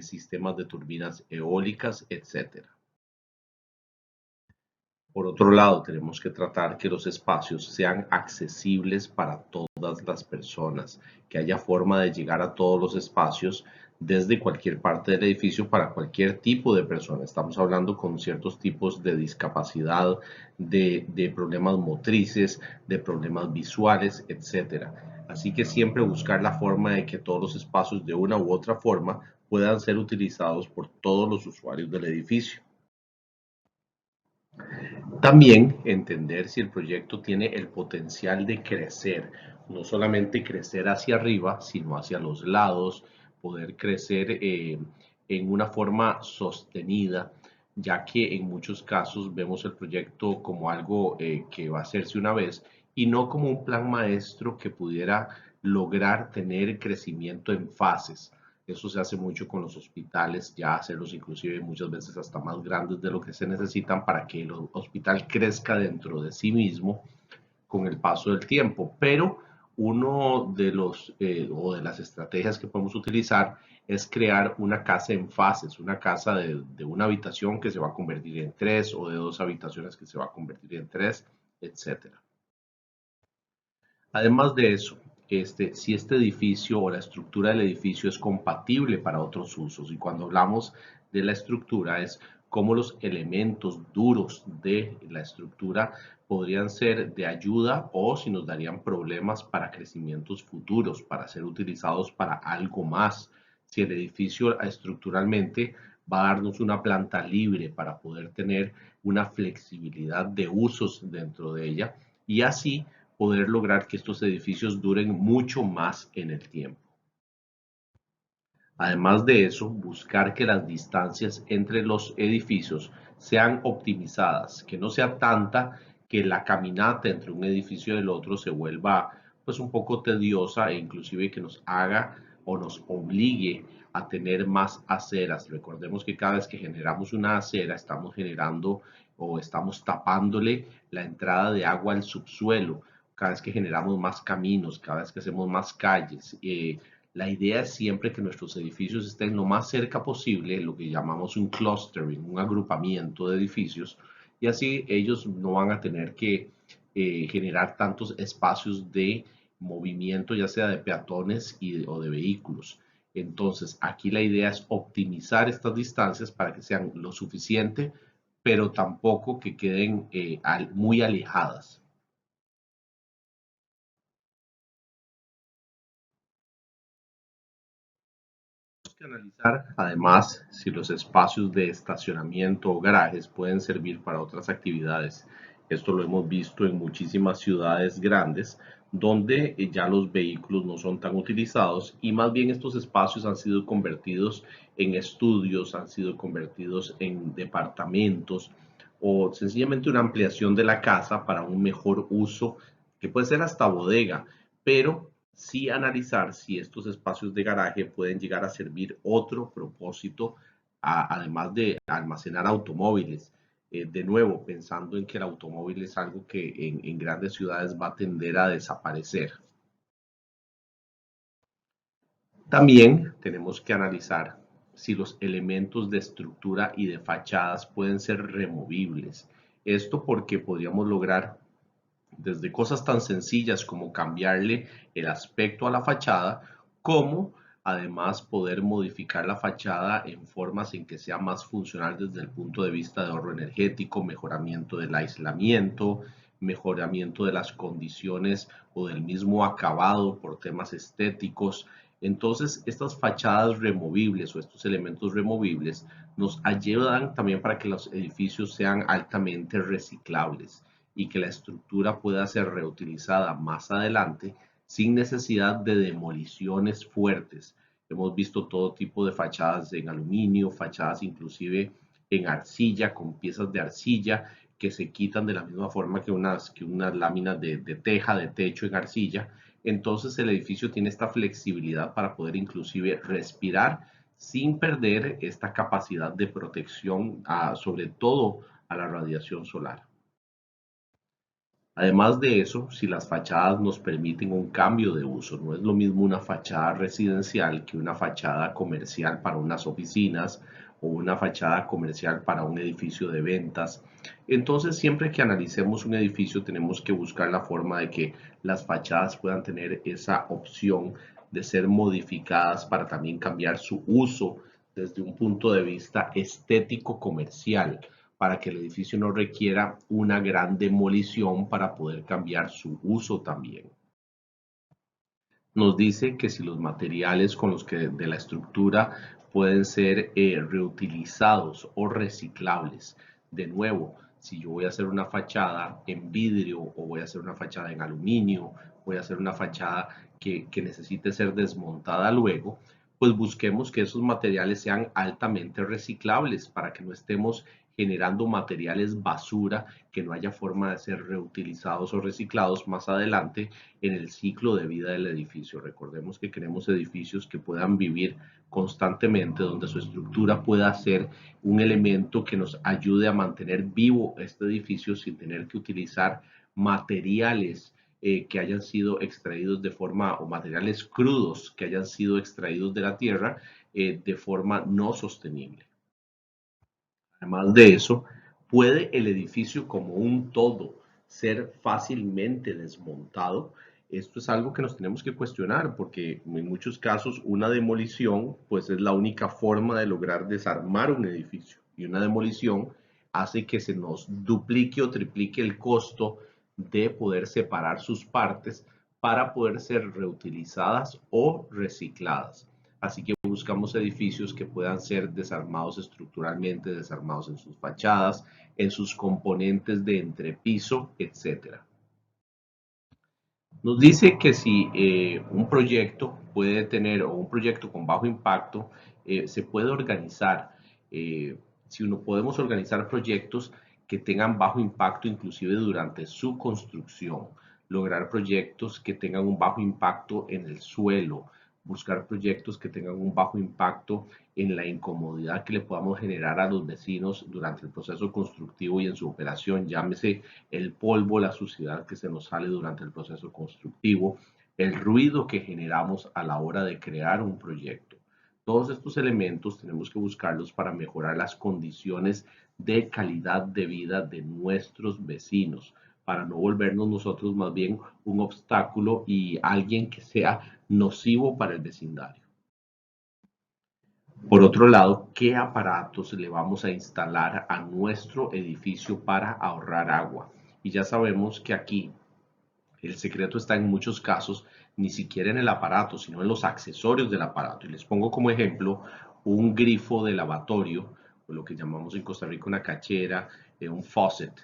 sistemas de turbinas eólicas, etcétera. Por otro lado, tenemos que tratar que los espacios sean accesibles para todas las personas, que haya forma de llegar a todos los espacios desde cualquier parte del edificio para cualquier tipo de persona. Estamos hablando con ciertos tipos de discapacidad, de problemas motrices, de problemas visuales, etcétera. Así que siempre buscar la forma de que todos los espacios de una u otra forma puedan ser utilizados por todos los usuarios del edificio. También entender si el proyecto tiene el potencial de crecer, no solamente crecer hacia arriba, sino hacia los lados, poder crecer en una forma sostenida, ya que en muchos casos vemos el proyecto como algo que va a hacerse una vez y no como un plan maestro que pudiera lograr tener crecimiento en fases. Eso se hace mucho con los hospitales, ya hacerlos inclusive muchas veces hasta más grandes de lo que se necesitan para que el hospital crezca dentro de sí mismo con el paso del tiempo. Pero uno de los o de las estrategias que podemos utilizar es crear una casa en fases, una casa de una habitación que se va a convertir en tres o de dos habitaciones que se va a convertir en tres, etcétera. Además de eso, si este edificio o la estructura del edificio es compatible para otros usos, y cuando hablamos de la estructura es cómo los elementos duros de la estructura podrían ser de ayuda o si nos darían problemas para crecimientos futuros, para ser utilizados para algo más. Si el edificio estructuralmente va a darnos una planta libre para poder tener una flexibilidad de usos dentro de ella y así poder lograr que estos edificios duren mucho más en el tiempo. Además de eso, buscar que las distancias entre los edificios sean optimizadas, que no sea tanta que la caminata entre un edificio y el otro se vuelva pues un poco tediosa e inclusive que nos haga o nos obligue a tener más aceras. Recordemos que cada vez que generamos una acera estamos generando o estamos tapándole la entrada de agua al subsuelo. Cada vez que generamos más caminos, cada vez que hacemos más calles, la idea es siempre que nuestros edificios estén lo más cerca posible, lo que llamamos un clustering, un agrupamiento de edificios, y así ellos no van a tener que generar tantos espacios de movimiento, ya sea de peatones o de vehículos. Entonces, aquí la idea es optimizar estas distancias para que sean lo suficiente, pero tampoco que queden muy alejadas. Que analizar, además, si los espacios de estacionamiento o garajes pueden servir para otras actividades. Esto lo hemos visto en muchísimas ciudades grandes donde ya los vehículos no son tan utilizados y más bien estos espacios han sido convertidos en estudios, han sido convertidos en departamentos o sencillamente una ampliación de la casa para un mejor uso que puede ser hasta bodega, pero sí analizar si estos espacios de garaje pueden llegar a servir otro propósito, además de almacenar automóviles. De nuevo, pensando en que el automóvil es algo que en grandes ciudades va a tender a desaparecer. También tenemos que analizar si los elementos de estructura y de fachadas pueden ser removibles. Esto porque podríamos lograr desde cosas tan sencillas como cambiarle el aspecto a la fachada, como además poder modificar la fachada en formas en que sea más funcional desde el punto de vista de ahorro energético, mejoramiento del aislamiento, mejoramiento de las condiciones o del mismo acabado por temas estéticos. Entonces, estas fachadas removibles o estos elementos removibles nos ayudan también para que los edificios sean altamente reciclables y que la estructura pueda ser reutilizada más adelante sin necesidad de demoliciones fuertes. Hemos visto todo tipo de fachadas en aluminio, fachadas inclusive en arcilla, con piezas de arcilla que se quitan de la misma forma que unas láminas de teja, de techo en arcilla. Entonces el edificio tiene esta flexibilidad para poder inclusive respirar sin perder esta capacidad de protección, sobre todo a la radiación solar. Además de eso, si las fachadas nos permiten un cambio de uso, no es lo mismo una fachada residencial que una fachada comercial para unas oficinas o una fachada comercial para un edificio de ventas. Entonces, siempre que analicemos un edificio, tenemos que buscar la forma de que las fachadas puedan tener esa opción de ser modificadas para también cambiar su uso desde un punto de vista estético comercial, para que el edificio no requiera una gran demolición para poder cambiar su uso también. Nos dice que si los materiales con los que de la estructura pueden ser reutilizados o reciclables. De nuevo, si yo voy a hacer una fachada en vidrio o voy a hacer una fachada en aluminio, voy a hacer una fachada que necesite ser desmontada luego, pues busquemos que esos materiales sean altamente reciclables para que no estemos generando materiales basura que no haya forma de ser reutilizados o reciclados más adelante en el ciclo de vida del edificio. Recordemos que queremos edificios que puedan vivir constantemente, donde su estructura pueda ser un elemento que nos ayude a mantener vivo este edificio sin tener que utilizar materiales que hayan sido extraídos de forma, o materiales crudos que hayan sido extraídos de la tierra de forma no sostenible. Además de eso, ¿puede el edificio como un todo ser fácilmente desmontado? Esto es algo que nos tenemos que cuestionar porque en muchos casos una demolición pues es la única forma de lograr desarmar un edificio, y una demolición hace que se nos duplique o triplique el costo de poder separar sus partes para poder ser reutilizadas o recicladas. Así que buscamos edificios que puedan ser desarmados estructuralmente, desarmados en sus fachadas, en sus componentes de entrepiso, etcétera. Nos dice que si un proyecto puede tener, o un proyecto con bajo impacto, se puede organizar. Si uno podemos organizar proyectos que tengan bajo impacto inclusive durante su construcción, lograr proyectos que tengan un bajo impacto en el suelo, buscar proyectos que tengan un bajo impacto en la incomodidad que le podamos generar a los vecinos durante el proceso constructivo y en su operación, llámese el polvo, la suciedad que se nos sale durante el proceso constructivo, el ruido que generamos a la hora de crear un proyecto. Todos estos elementos tenemos que buscarlos para mejorar las condiciones de calidad de vida de nuestros vecinos, para no volvernos nosotros más bien un obstáculo y alguien que sea nocivo para el vecindario. Por otro lado, ¿qué aparatos le vamos a instalar a nuestro edificio para ahorrar agua? Y ya sabemos que aquí el secreto está en muchos casos ni siquiera en el aparato, sino en los accesorios del aparato. Y les pongo como ejemplo un grifo de lavatorio, o lo que llamamos en Costa Rica una cachera, un faucet.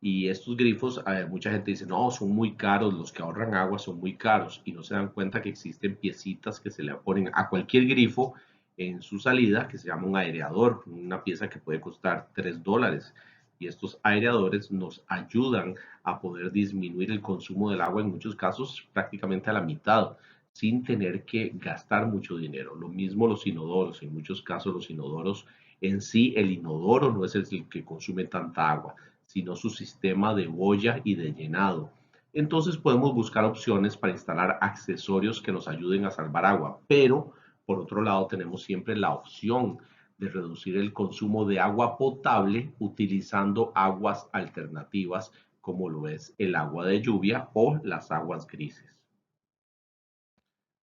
Y estos grifos, mucha gente dice, no, son muy caros, los que ahorran agua son muy caros, y no se dan cuenta que existen piecitas que se le ponen a cualquier grifo en su salida, que se llama un aireador, una pieza que puede costar $3. Y estos aireadores nos ayudan a poder disminuir el consumo del agua en muchos casos prácticamente a la mitad, sin tener que gastar mucho dinero. Lo mismo los inodoros, en muchos casos los inodoros en sí, el inodoro no es el que consume tanta agua, sino su sistema de boya y de llenado. Entonces podemos buscar opciones para instalar accesorios que nos ayuden a salvar agua, pero Por otro lado, tenemos siempre la opción de reducir el consumo de agua potable utilizando aguas alternativas como lo es el agua de lluvia o las aguas grises.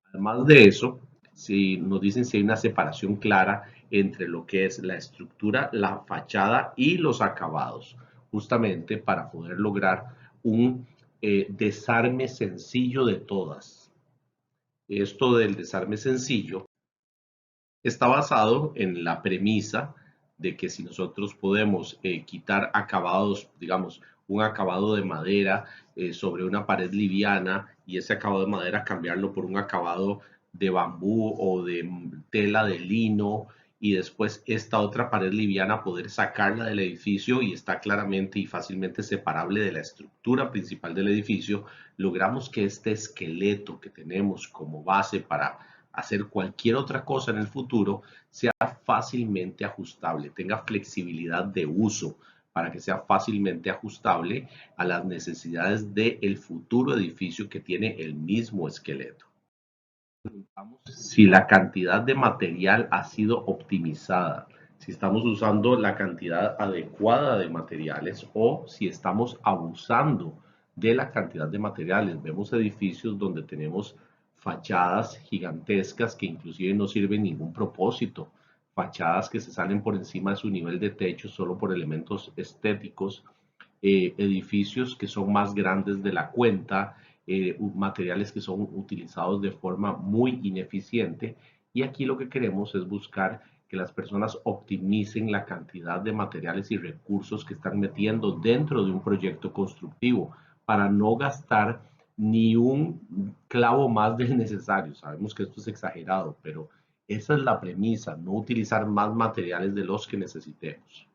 Además de eso, si nos dicen si hay una separación clara entre lo que es la estructura, la fachada y los acabados, justamente para poder lograr un desarme sencillo de todas. Esto del desarme sencillo está basado en la premisa de que si nosotros podemos quitar acabados, digamos, un acabado de madera sobre una pared liviana y ese acabado de madera cambiarlo por un acabado de bambú o de tela de lino y después esta otra pared liviana poder sacarla del edificio y está claramente y fácilmente separable de la estructura principal del edificio, logramos que este esqueleto que tenemos como base para hacer cualquier otra cosa en el futuro sea fácilmente ajustable, tenga flexibilidad de uso para que sea fácilmente ajustable a las necesidades del futuro edificio que tiene el mismo esqueleto. Si la cantidad de material ha sido optimizada, si estamos usando la cantidad adecuada de materiales o si estamos abusando de la cantidad de materiales. Vemos edificios donde tenemos fachadas gigantescas que inclusive no sirven ningún propósito, fachadas que se salen por encima de su nivel de techo solo por elementos estéticos, edificios que son más grandes de la cuenta, materiales que son utilizados de forma muy ineficiente y aquí lo que queremos es buscar que las personas optimicen la cantidad de materiales y recursos que están metiendo dentro de un proyecto constructivo para no gastar ni un clavo más del necesario. Sabemos que esto es exagerado, pero esa es la premisa, no utilizar más materiales de los que necesitemos.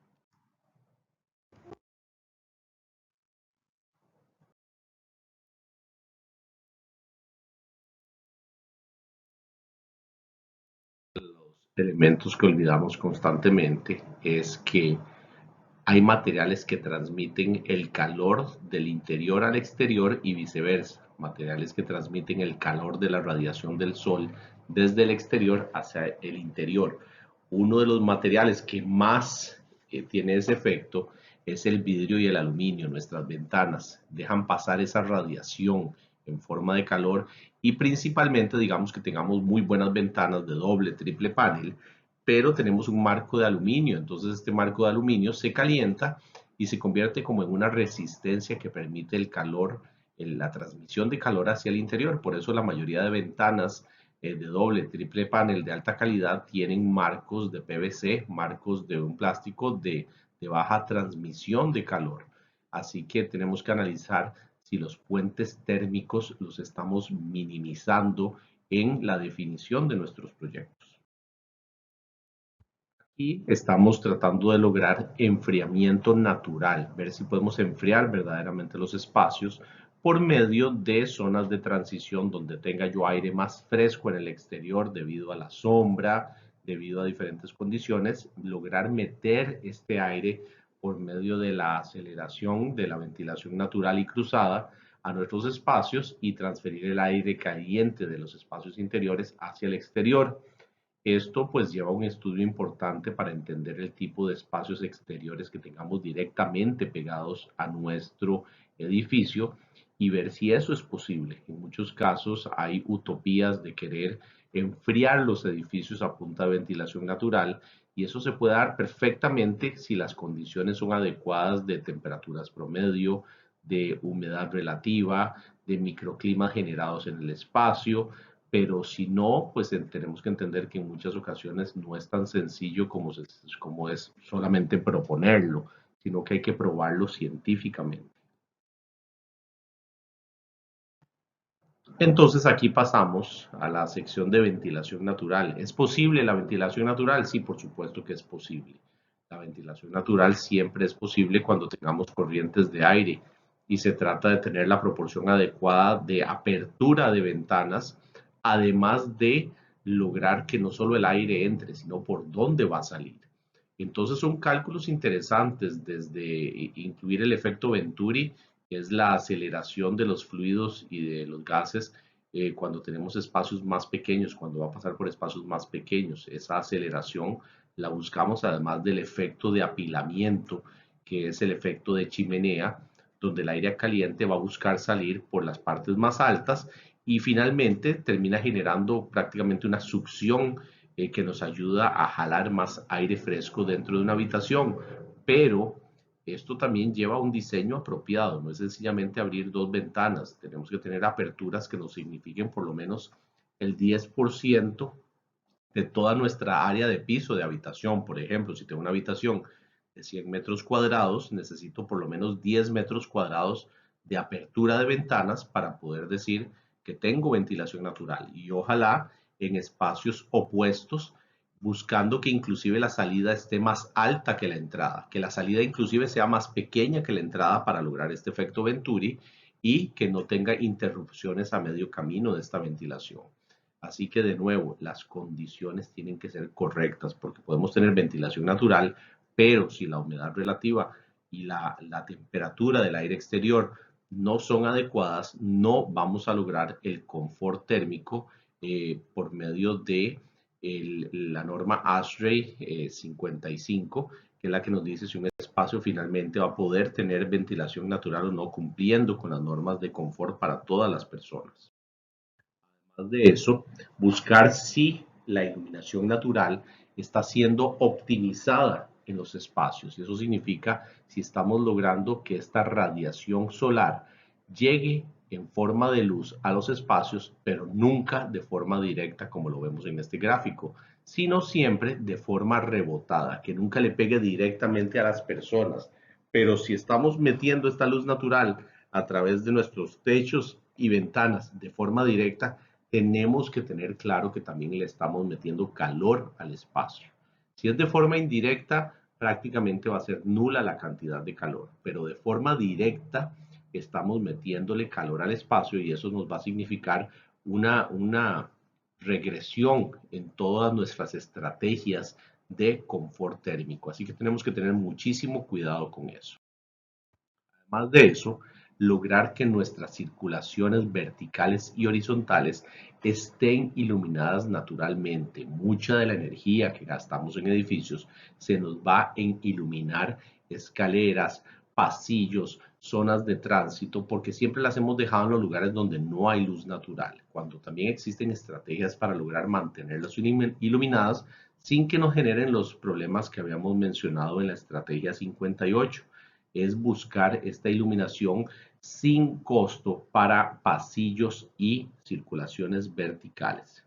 Elementos que olvidamos constantemente es que hay materiales que transmiten el calor del interior al exterior y viceversa, materiales que transmiten el calor de la radiación del sol desde el exterior hacia el interior. Uno de los materiales que más tiene ese efecto es el vidrio y el aluminio. Nuestras ventanas dejan pasar esa radiación en forma de calor y principalmente digamos que tengamos muy buenas ventanas de doble, triple panel, pero tenemos un marco de aluminio, entonces este marco de aluminio se calienta y se convierte como en una resistencia que permite el calor, la transmisión de calor hacia el interior. Por eso la mayoría de ventanas de doble, triple panel de alta calidad tienen marcos de PVC, marcos de un plástico de baja transmisión de calor. Así que tenemos que analizar si los puentes térmicos los estamos minimizando en la definición de nuestros proyectos. Y estamos tratando de lograr enfriamiento natural, ver si podemos enfriar verdaderamente los espacios por medio de zonas de transición donde tenga yo aire más fresco en el exterior debido a la sombra, debido a diferentes condiciones, lograr meter este aire por medio de la aceleración de la ventilación natural y cruzada a nuestros espacios y transferir el aire caliente de los espacios interiores hacia el exterior. Esto pues lleva a un estudio importante para entender el tipo de espacios exteriores que tengamos directamente pegados a nuestro edificio y ver si eso es posible. En muchos casos hay utopías de querer enfriar los edificios a punta de ventilación natural y eso se puede dar perfectamente si las condiciones son adecuadas de temperaturas promedio, de humedad relativa, de microclimas generados en el espacio, pero si no, pues tenemos que entender que en muchas ocasiones no es tan sencillo como es solamente proponerlo, sino que hay que probarlo científicamente. Entonces aquí pasamos a la sección de ventilación natural. ¿Es posible la ventilación natural? Sí, por supuesto que es posible. La ventilación natural siempre es posible cuando tengamos corrientes de aire y se trata de tener la proporción adecuada de apertura de ventanas, además de lograr que no solo el aire entre, sino por dónde va a salir. Entonces son cálculos interesantes desde incluir el efecto Venturi, que es la aceleración de los fluidos y de los gases cuando tenemos espacios más pequeños, cuando va a pasar por espacios más pequeños. Esa aceleración la buscamos además del efecto de apilamiento, que es el efecto de chimenea, donde el aire caliente va a buscar salir por las partes más altas y finalmente termina generando prácticamente una succión que nos ayuda a jalar más aire fresco dentro de una habitación. Pero esto también lleva un diseño apropiado, no es sencillamente abrir dos ventanas, tenemos que tener aperturas que nos signifiquen por lo menos el 10% de toda nuestra área de piso de habitación. Por ejemplo, si tengo una habitación de 100 metros cuadrados, necesito por lo menos 10 metros cuadrados de apertura de ventanas para poder decir que tengo ventilación natural y ojalá en espacios opuestos, buscando que inclusive la salida esté más alta que la entrada, que la salida inclusive sea más pequeña que la entrada para lograr este efecto Venturi y que no tenga interrupciones a medio camino de esta ventilación. Así que de nuevo, las condiciones tienen que ser correctas porque podemos tener ventilación natural, pero si la humedad relativa y la temperatura del aire exterior no son adecuadas, no vamos a lograr el confort térmico por medio de la norma ASHRAE 55, que es la que nos dice si un espacio finalmente va a poder tener ventilación natural o no, cumpliendo con las normas de confort para todas las personas. Además de eso, buscar si la iluminación natural está siendo optimizada en los espacios. Y eso significa si estamos logrando que esta radiación solar llegue en forma de luz a los espacios, pero nunca de forma directa como lo vemos en este gráfico, sino siempre de forma rebotada, que nunca le pegue directamente a las personas. Pero si estamos metiendo esta luz natural a través de nuestros techos y ventanas de forma directa, tenemos que tener claro que también le estamos metiendo calor al espacio. Si es de forma indirecta, prácticamente va a ser nula la cantidad de calor, pero de forma directa estamos metiéndole calor al espacio y eso nos va a significar una regresión en todas nuestras estrategias de confort térmico. Así que tenemos que tener muchísimo cuidado con eso. Además de eso, lograr que nuestras circulaciones verticales y horizontales estén iluminadas naturalmente. Mucha de la energía que gastamos en edificios se nos va en iluminar escaleras, pasillos, zonas de tránsito, porque siempre las hemos dejado en los lugares donde no hay luz natural, cuando también existen estrategias para lograr mantenerlas iluminadas sin que nos generen los problemas que habíamos mencionado en la estrategia 58, es buscar esta iluminación sin costo para pasillos y circulaciones verticales.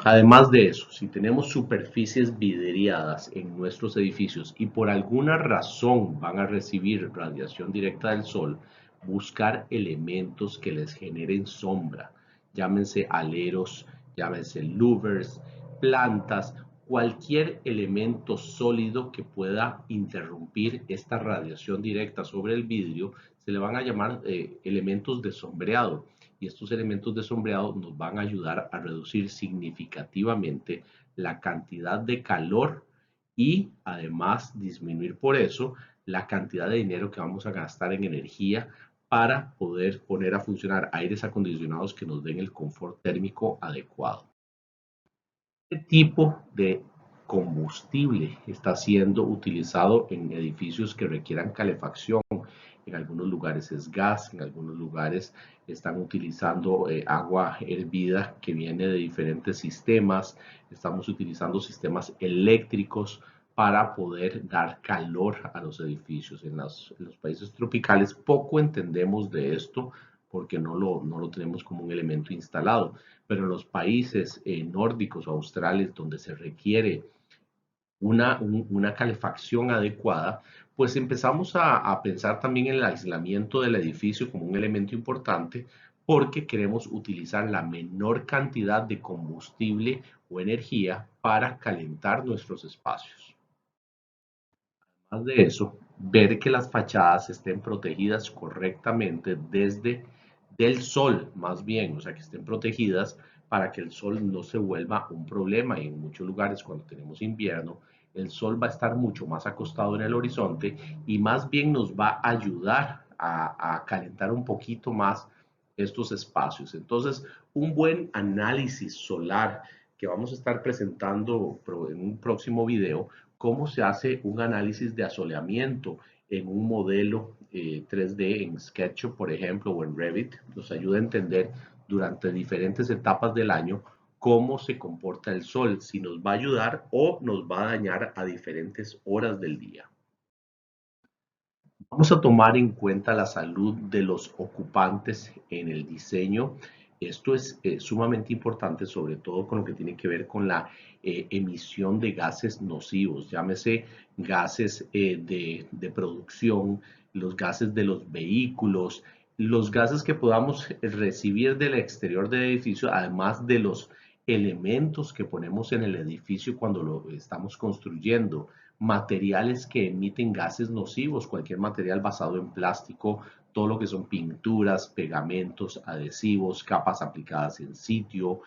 Además de eso, si tenemos superficies vidriadas en nuestros edificios y por alguna razón van a recibir radiación directa del sol, buscar elementos que les generen sombra, llámense aleros, llámense louvers, plantas, cualquier elemento sólido que pueda interrumpir esta radiación directa sobre el vidrio, se le van a llamar elementos de sombreado y estos elementos de sombreado nos van a ayudar a reducir significativamente la cantidad de calor y además disminuir por eso la cantidad de dinero que vamos a gastar en energía para poder poner a funcionar aires acondicionados que nos den el confort térmico adecuado. ¿Qué tipo de combustible está siendo utilizado en edificios que requieran calefacción? En algunos lugares es gas, en algunos lugares están utilizando agua hervida que viene de diferentes sistemas. Estamos utilizando sistemas eléctricos para poder dar calor a los edificios. En los países tropicales poco entendemos de esto porque no lo tenemos como un elemento instalado, pero en los países nórdicos o australes donde se requiere una calefacción adecuada, pues empezamos a pensar también en el aislamiento del edificio como un elemento importante porque queremos utilizar la menor cantidad de combustible o energía para calentar nuestros espacios. Además de eso, ver que las fachadas estén protegidas correctamente desde del sol, más bien, o sea, que estén protegidas para que el sol no se vuelva un problema. Y en muchos lugares, cuando tenemos invierno, el sol va a estar mucho más acostado en el horizonte y más bien nos va a ayudar a calentar un poquito más estos espacios. Entonces, un buen análisis solar que vamos a estar presentando en un próximo video, cómo se hace un análisis de asoleamiento en un modelo 3D en SketchUp, por ejemplo, o en Revit, nos ayuda a entender durante diferentes etapas del año cómo se comporta el sol, si nos va a ayudar o nos va a dañar a diferentes horas del día. Vamos a tomar en cuenta la salud de los ocupantes en el diseño. Esto es sumamente importante, sobre todo con lo que tiene que ver con la emisión de gases nocivos, llámese gases de producción, los gases de los vehículos, los gases que podamos recibir del exterior del edificio, además de los elementos que ponemos en el edificio cuando lo estamos construyendo, materiales que emiten gases nocivos, cualquier material basado en plástico, todo lo que son pinturas, pegamentos, adhesivos, capas aplicadas en sitio,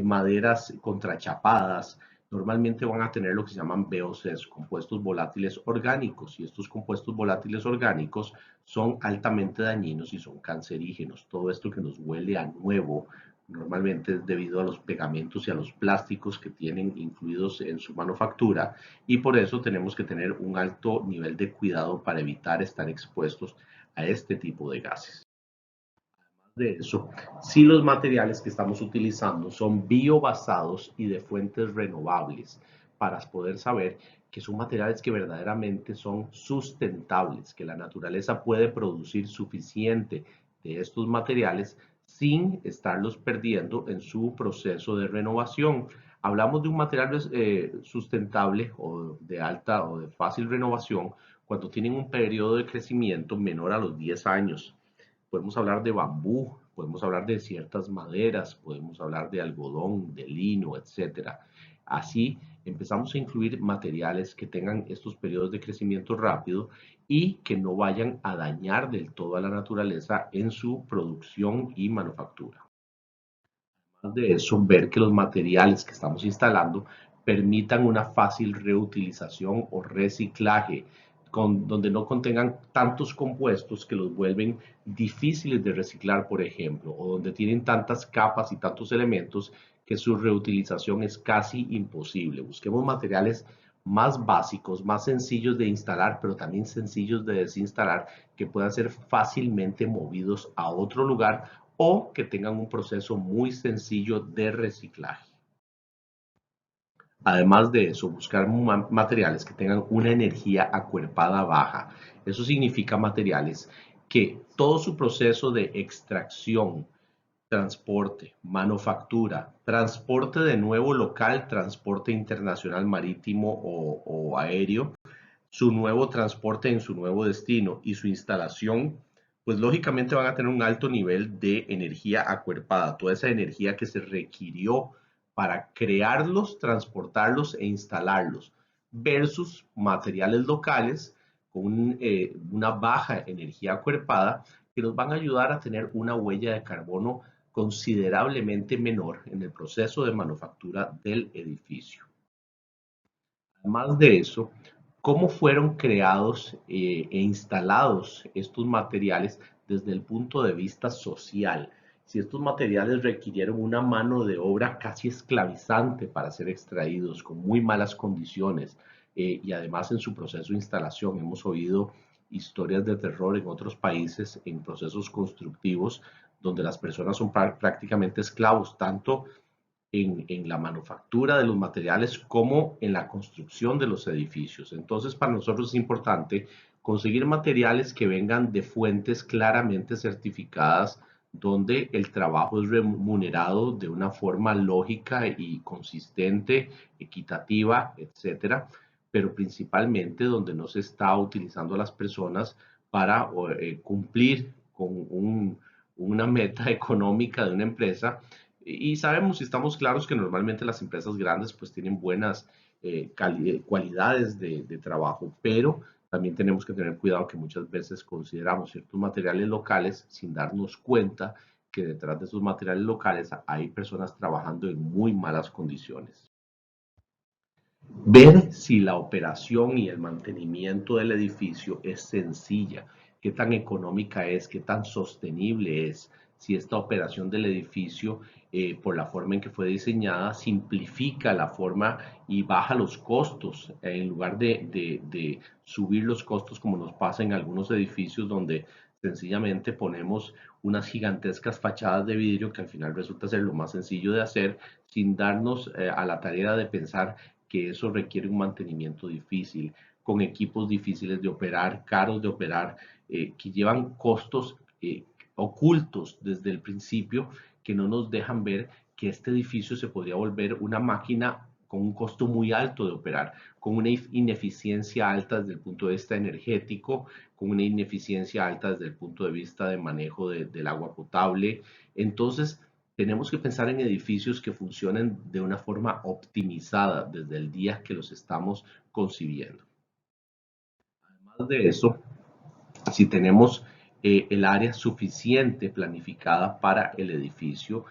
maderas contrachapadas, normalmente van a tener lo que se llaman VOCs, compuestos volátiles orgánicos, y estos compuestos volátiles orgánicos son altamente dañinos y son cancerígenos. Todo esto que nos huele a nuevo, normalmente es debido a los pegamentos y a los plásticos que tienen incluidos en su manufactura, y por eso tenemos que tener un alto nivel de cuidado para evitar estar expuestos a este tipo de gases. De eso, si los materiales que estamos utilizando son biobasados y de fuentes renovables, para poder saber que son materiales que verdaderamente son sustentables, que la naturaleza puede producir suficiente de estos materiales sin estarlos perdiendo en su proceso de renovación. Hablamos de un material sustentable o de alta o de fácil renovación cuando tienen un periodo de crecimiento menor a los 10 años. Podemos hablar de bambú, podemos hablar de ciertas maderas, podemos hablar de algodón, de lino, etcétera. Así empezamos a incluir materiales que tengan estos periodos de crecimiento rápido y que no vayan a dañar del todo a la naturaleza en su producción y manufactura. Además de eso, ver que los materiales que estamos instalando permitan una fácil reutilización o reciclaje, donde no contengan tantos compuestos que los vuelven difíciles de reciclar, por ejemplo, o donde tienen tantas capas y tantos elementos que su reutilización es casi imposible. Busquemos materiales más básicos, más sencillos de instalar, pero también sencillos de desinstalar, que puedan ser fácilmente movidos a otro lugar o que tengan un proceso muy sencillo de reciclaje. Además de eso, buscar materiales que tengan una energía acuerpada baja. Eso significa materiales que todo su proceso de extracción, transporte, manufactura, transporte de nuevo local, transporte internacional marítimo o aéreo, su nuevo transporte en su nuevo destino y su instalación, pues lógicamente van a tener un alto nivel de energía acuerpada, toda esa energía que se requirió para crearlos, transportarlos e instalarlos, versus materiales locales con una baja energía acuerpada que nos van a ayudar a tener una huella de carbono considerablemente menor en el proceso de manufactura del edificio. Además de eso, cómo fueron creados e instalados estos materiales desde el punto de vista social. Si estos materiales requirieron una mano de obra casi esclavizante para ser extraídos, con muy malas condiciones, y además en su proceso de instalación, hemos oído historias de terror en otros países en procesos constructivos donde las personas son prácticamente esclavos, tanto en la manufactura de los materiales como en la construcción de los edificios. Entonces, para nosotros es importante conseguir materiales que vengan de fuentes claramente certificadas, donde el trabajo es remunerado de una forma lógica y consistente, equitativa, etcétera, pero principalmente donde no se está utilizando a las personas para cumplir con una meta económica de una empresa. Y sabemos y estamos claros que normalmente las empresas grandes pues tienen buenas cualidades de trabajo, pero también tenemos que tener cuidado que muchas veces consideramos ciertos materiales locales sin darnos cuenta que detrás de esos materiales locales hay personas trabajando en muy malas condiciones. Ver si la operación y el mantenimiento del edificio es sencilla, qué tan económica es, qué tan sostenible es, si esta operación del edificio, por la forma en que fue diseñada, simplifica la forma y baja los costos, en lugar de subir los costos como nos pasa en algunos edificios donde sencillamente ponemos unas gigantescas fachadas de vidrio que al final resulta ser lo más sencillo de hacer, sin darnos a la tarea de pensar que eso requiere un mantenimiento difícil, con equipos difíciles de operar, caros de operar, que llevan costos ocultos desde el principio, que no nos dejan ver que este edificio se podría volver una máquina con un costo muy alto de operar, con una ineficiencia alta desde el punto de vista energético, con una ineficiencia alta desde el punto de vista de manejo del agua potable. Entonces, tenemos que pensar en edificios que funcionen de una forma optimizada desde el día que los estamos concibiendo. Además de eso, si tenemos el área suficiente planificada para el edificio,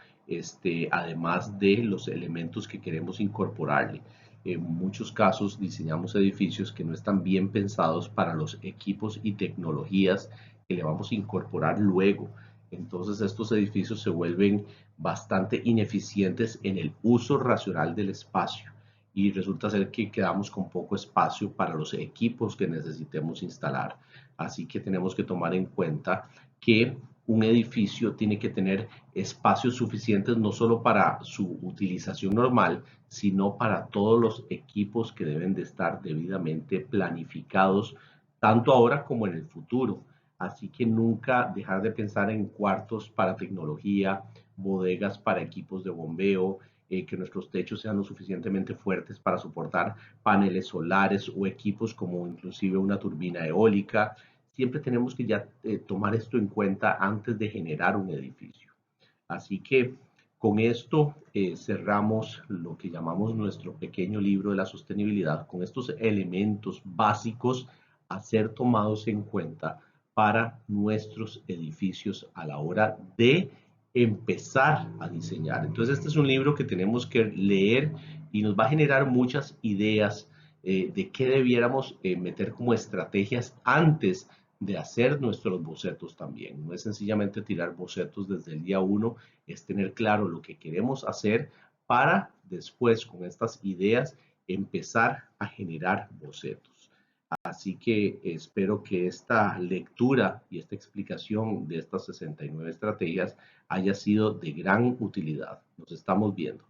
además de los elementos que queremos incorporarle. En muchos casos diseñamos edificios que no están bien pensados para los equipos y tecnologías que le vamos a incorporar luego. Entonces estos edificios se vuelven bastante ineficientes en el uso racional del espacio y resulta ser que quedamos con poco espacio para los equipos que necesitemos instalar. Así que tenemos que tomar en cuenta que un edificio tiene que tener espacios suficientes no solo para su utilización normal, sino para todos los equipos que deben de estar debidamente planificados, tanto ahora como en el futuro. Así que nunca dejar de pensar en cuartos para tecnología, bodegas para equipos de bombeo, que nuestros techos sean lo suficientemente fuertes para soportar paneles solares o equipos como inclusive una turbina eólica. Siempre tenemos que ya tomar esto en cuenta antes de generar un edificio. Así que con esto cerramos lo que llamamos nuestro pequeño libro de la sostenibilidad, con estos elementos básicos a ser tomados en cuenta para nuestros edificios a la hora de empezar a diseñar. Entonces este es un libro que tenemos que leer y nos va a generar muchas ideas de qué debiéramos meter como estrategias antes de hacer nuestros bocetos también. No es sencillamente tirar bocetos desde el día uno, es tener claro lo que queremos hacer para después con estas ideas empezar a generar bocetos. Así que espero que esta lectura y esta explicación de estas 69 estrategias haya sido de gran utilidad. Nos estamos viendo.